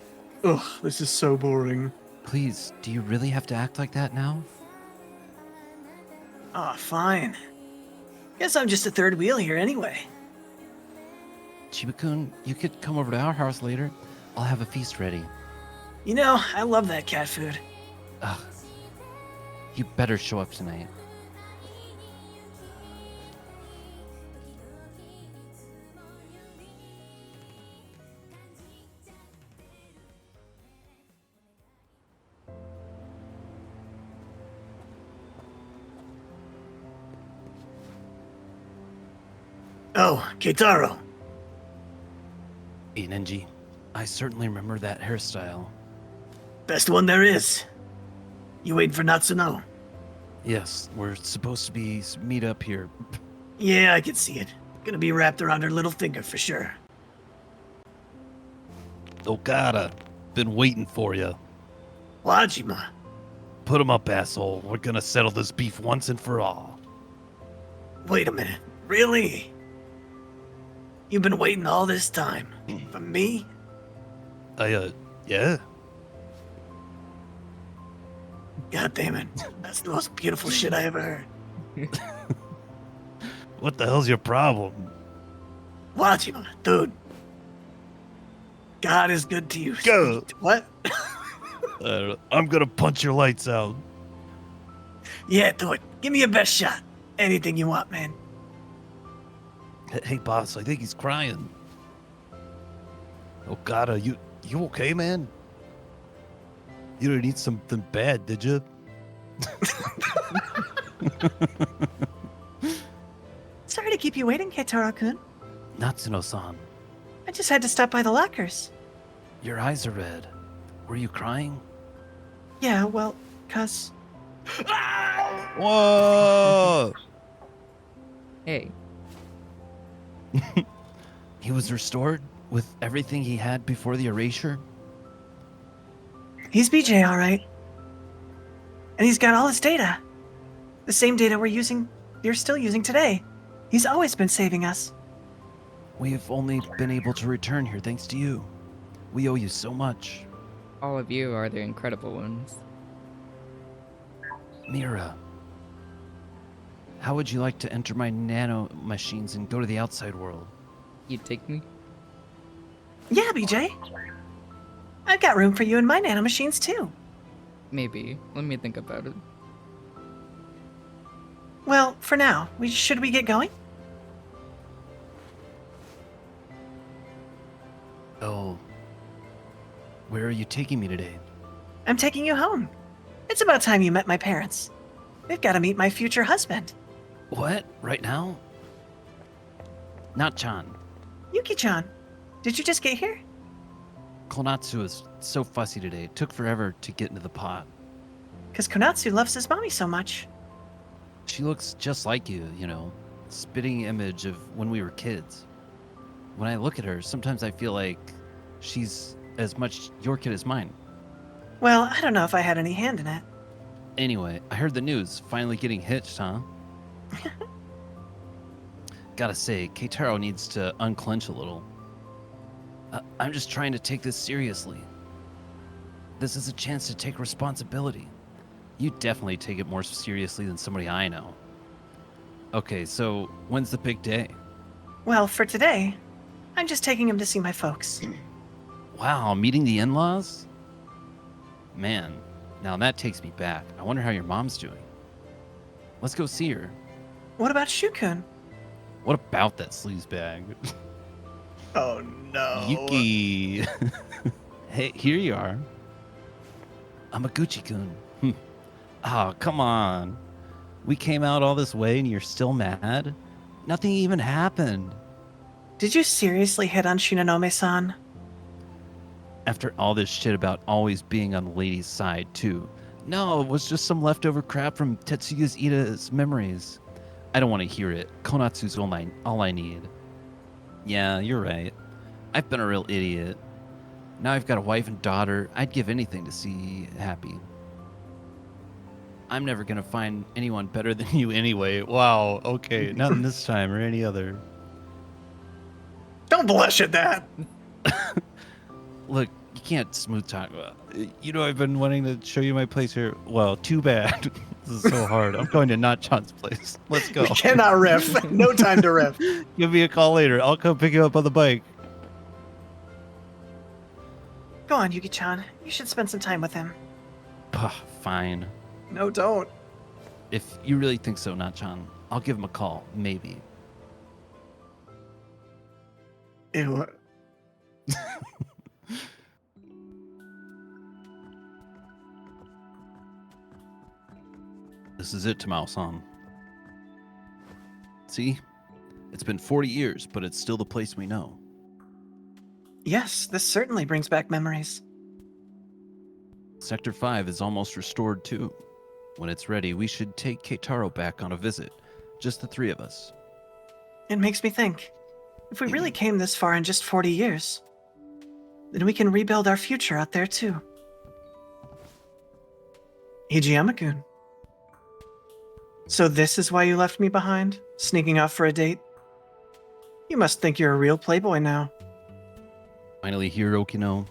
Ugh, this is so boring. please, do you really have to act like that now? Aw, fine. Guess I'm just a third wheel here anyway. Chiba-kun, you could come over to our house later. I'll have a feast ready. You know, I love that cat food. Ugh. You better show up tonight. Oh, Keitaro. Hey, Nenji, I certainly remember that hairstyle. Best one there is. You waiting for Natsuno? Yes, we're supposed to be meet up here. Yeah, I can see it. Gonna be wrapped around her little finger for sure. Okada, been waiting for you. Wajima. Put him up, asshole. We're gonna settle this beef once and for all. Wait a minute. Really? You've been waiting all this time? For me? Yeah? God damn it. That's the most beautiful shit I ever heard. What the hell's your problem? Wajima, dude. God is good to you. Go. What? I'm gonna punch your lights out. Yeah, do it. Give me your best shot. Anything you want, man. Hey, boss, I think he's crying. Okada, you okay, man? You didn't eat something bad, did you? Sorry to keep you waiting, Keitaro-kun. Natsuno-san, I just had to stop by the lockers. your eyes are red. Were you crying? Yeah, well, cuz... Whoa! Hey, He was restored? with everything he had before the erasure? He's BJ, all right. And he's got all his data. The same data you're still using today. He's always been saving us. We've only been able to return here thanks to you. We owe you so much. All of you are the incredible ones. Mira, how would you like to enter my nano machines and go to the outside world? You take me? Yeah, BJ. I've got room for you in my nanomachines too. Maybe. Let me think about it. Well, for now, should we get going? Oh, where are you taking me today? I'm taking you home. It's about time you met my parents. We've got to meet my future husband. What? Right now? Not Chan. Yuki-chan, did you just get here? Konatsu is so fussy today. It took forever to get into the pod. Because Konatsu loves his mommy so much. She looks just like you, you know, spitting image of when we were kids. When I look at her, sometimes I feel like she's as much your kid as mine. Well, I don't know if I had any hand in it. Anyway, I heard the news. Finally getting hitched, huh? Gotta say, Keitaro needs to unclench a little. I'm just trying to take this seriously. This is a chance to take responsibility. You definitely take it more seriously than somebody I know. Okay, so when's the big day? Well, for today, I'm just taking him to see my folks. Wow, meeting the in-laws? Man, now that takes me back. I wonder how your mom's doing. Let's go see her. What about Shukun? What about that sleaze bag? Oh no. Yuki! Hey, here you are. Amaguchi-kun. Oh, come on. We came out all this way and you're still mad? Nothing even happened. Did you seriously hit on Shinonome-san? After all this shit about always being on the lady's side, too. No, it was just some leftover crap from Tetsuya Ida's memories. I don't want to hear it. Konatsu's all I need. Yeah, you're right. I've been a real idiot. Now I've got a wife and daughter. I'd give anything to see happy. I'm never going to find anyone better than you anyway. Wow, okay. Not in this time or any other. Don't blush at that. Look, you can't smooth talk. You know, I've been wanting to show you my place here. Well, too bad. This is so hard. I'm going to Not John's place. Let's go. We cannot riff. No time to riff. Give me a call later. I'll come pick you up on the bike. Go on, Yuki-chan. You should spend some time with him. Fine. No, don't. If you really think so, Not-chan, I'll give him a call. Maybe. Ew. This is it, Tamao-san. See? It's been 40 years, but it's still the place we know. Yes, this certainly brings back memories. Sector 5 is almost restored, too. When it's ready, we should take Keitaro back on a visit. Just the three of us. It makes me think, if we really came this far in just 40 years, then we can rebuild our future out there too. Hijiyama-kun. So this is why you left me behind, sneaking off for a date? You must think you're a real playboy now. Finally here, Okino.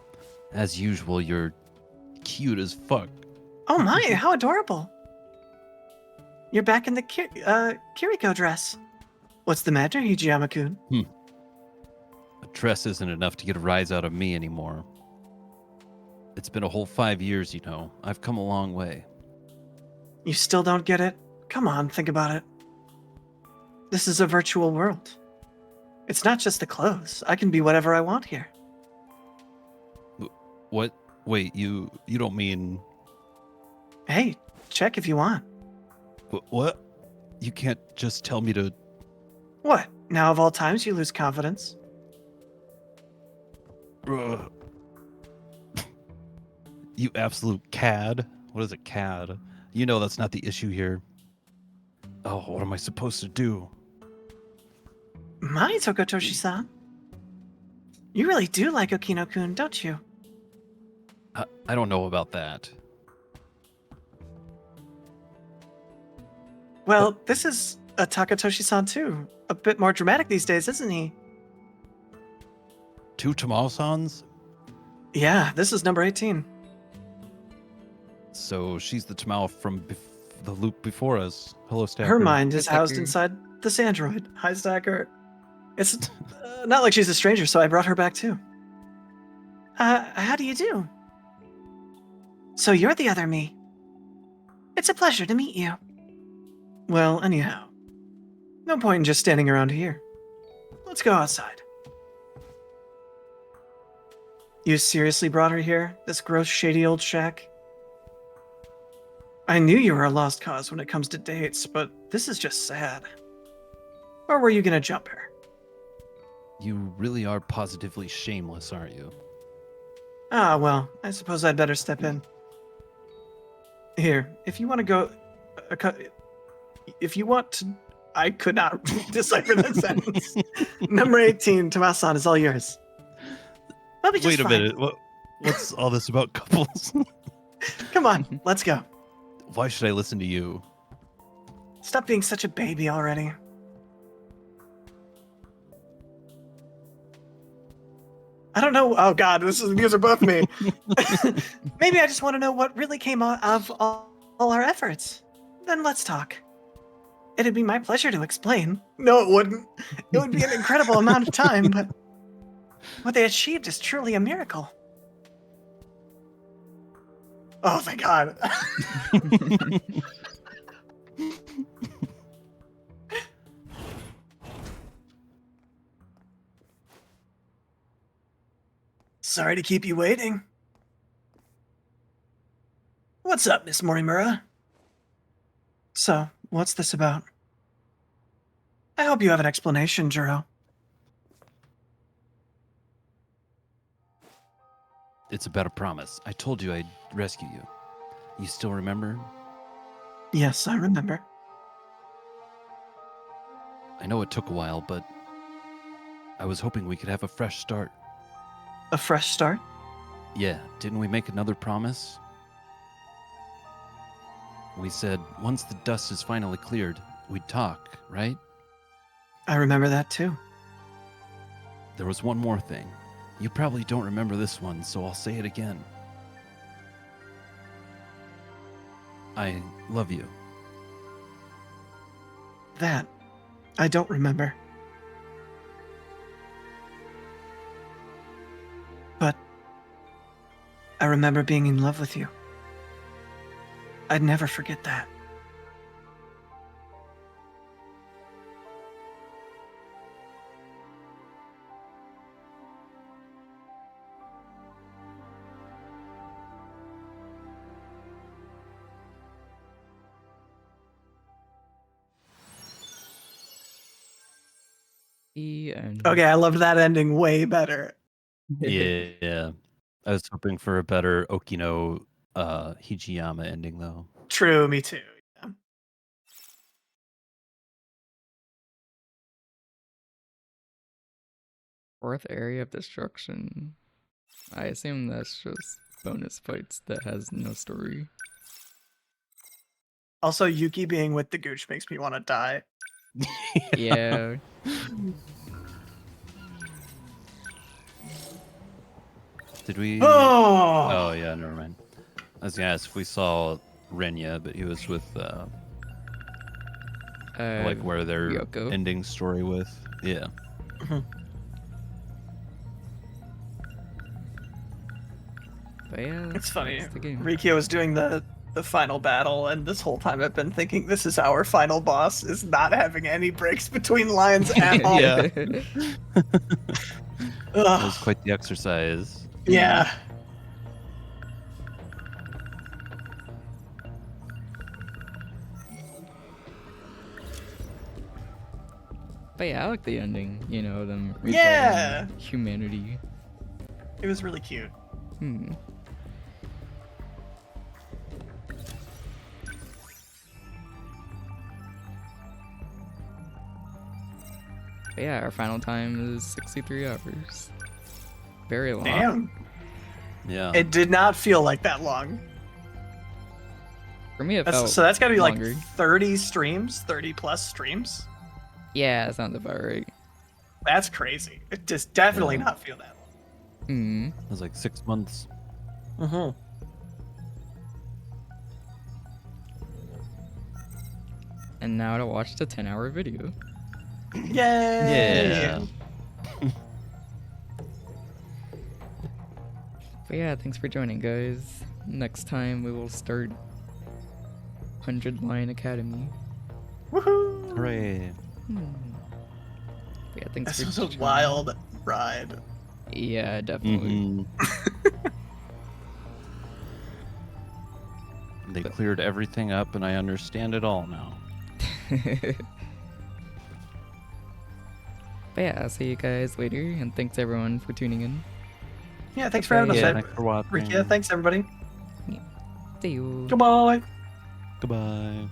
As usual, you're cute as fuck. Oh my, how adorable. You're back in the Kiriko dress. What's the matter, Hijiyama-kun? A dress isn't enough to get a rise out of me anymore. It's been a whole 5 years, you know. I've come a long way. You still don't get it? Come on, think about it. This is a virtual world. It's not just the clothes. I can be whatever I want here. What? Wait, you don't mean... Hey, check if you want. What? You can't just tell me to... What? Now of all times you lose confidence? You absolute cad. What is a cad? You know that's not the issue here. Oh, what am I supposed to do? My Tokotoshi-san. You really do like Okino-kun, don't you? I don't know about that. Well, this is a Takatoshi-san too. A bit more dramatic these days, isn't he? 2 Tamal-sans? Yeah, this is number 18. So she's the Tamal from the loop before us. Hello, Stacker. Her mind is Hi, housed Stacker. inside this android. Hi, Stacker. It's not like she's a stranger, so I brought her back too. How do you do? So you're the other me. It's a pleasure to meet you. Well, anyhow, no point in just standing around here. Let's go outside. You seriously brought her here? This gross, shady old shack? I knew you were a lost cause when it comes to dates, but this is just sad. Or were you gonna jump her? You really are positively shameless, aren't you? Ah, well, I suppose I'd better step in. Here, if you want to go... if you want to... I could not decipher that sentence. Number 18, Tomasan, is all yours. We'll be just Wait a fine. minute. What's all this about couples? Come on, let's go. Why should I listen to you? Stop being such a baby already. I don't know. Oh God, these are both me. Maybe I just want to know what really came out of all our efforts. Then let's talk. It'd be my pleasure to explain. No, it wouldn't. It would be an incredible amount of time, but what they achieved is truly a miracle. Oh, thank God. Sorry to keep you waiting. What's up, Miss Morimura? So, what's this about? I hope you have an explanation, Jiro. It's about a promise. I told you I'd rescue you. You still remember? Yes, I remember. I know it took a while, but I was hoping we could have a fresh start. A fresh start? Yeah, didn't we make another promise? We said once the dust is finally cleared, we'd talk, right? I remember that too. There was one more thing. You probably don't remember this one, so I'll say it again. I love you. That, I don't remember. But I remember being in love with you. I'd never forget that. And Okay, I loved that ending way better. Yeah. I was hoping for a better Okino Hijiyama ending, though. True, me too. Yeah. fourth area of destruction. I assume that's just bonus fights that has no story. Also, Yuki being with the Gooch makes me want to die. Yeah. Did we? Oh! Oh, yeah, never mind. I was gonna ask if we saw Renya, but he was with like where their Ryoko. ending story with. Yeah. But yeah, It's funny. that's the game. Rikyo was doing the final battle, and this whole time I've been thinking this is our final boss, is not having any breaks between lines at all. Yeah. That was Ugh. quite the exercise. Yeah. But yeah, I like the ending. You know, them Yeah. rebuilding humanity. It was really cute. Hmm. But yeah, our final time is 63 hours. Very long. Damn. Yeah. It did not feel like that long. For me, it felt So that's got to be longer. like 30 streams, 30 plus streams. Yeah, that sounds about right. That's crazy. It just definitely Yeah. not feel that Mm. It was like 6 months. long. And now to watch the 10-hour video. Yay! Yeah. But yeah, thanks for joining, guys. Next time we will start 100 Line Academy. Woohoo! Hooray. But yeah, thanks This for was a joining. wild ride. Yeah, definitely. Mhm. They But- cleared everything up, and I understand it all now. But yeah, I'll see you guys later, and thanks everyone for tuning in. Yeah, thanks for having us. Yeah, Ed. Thanks for watching. Yeah, thanks everybody. See you. Goodbye. Goodbye.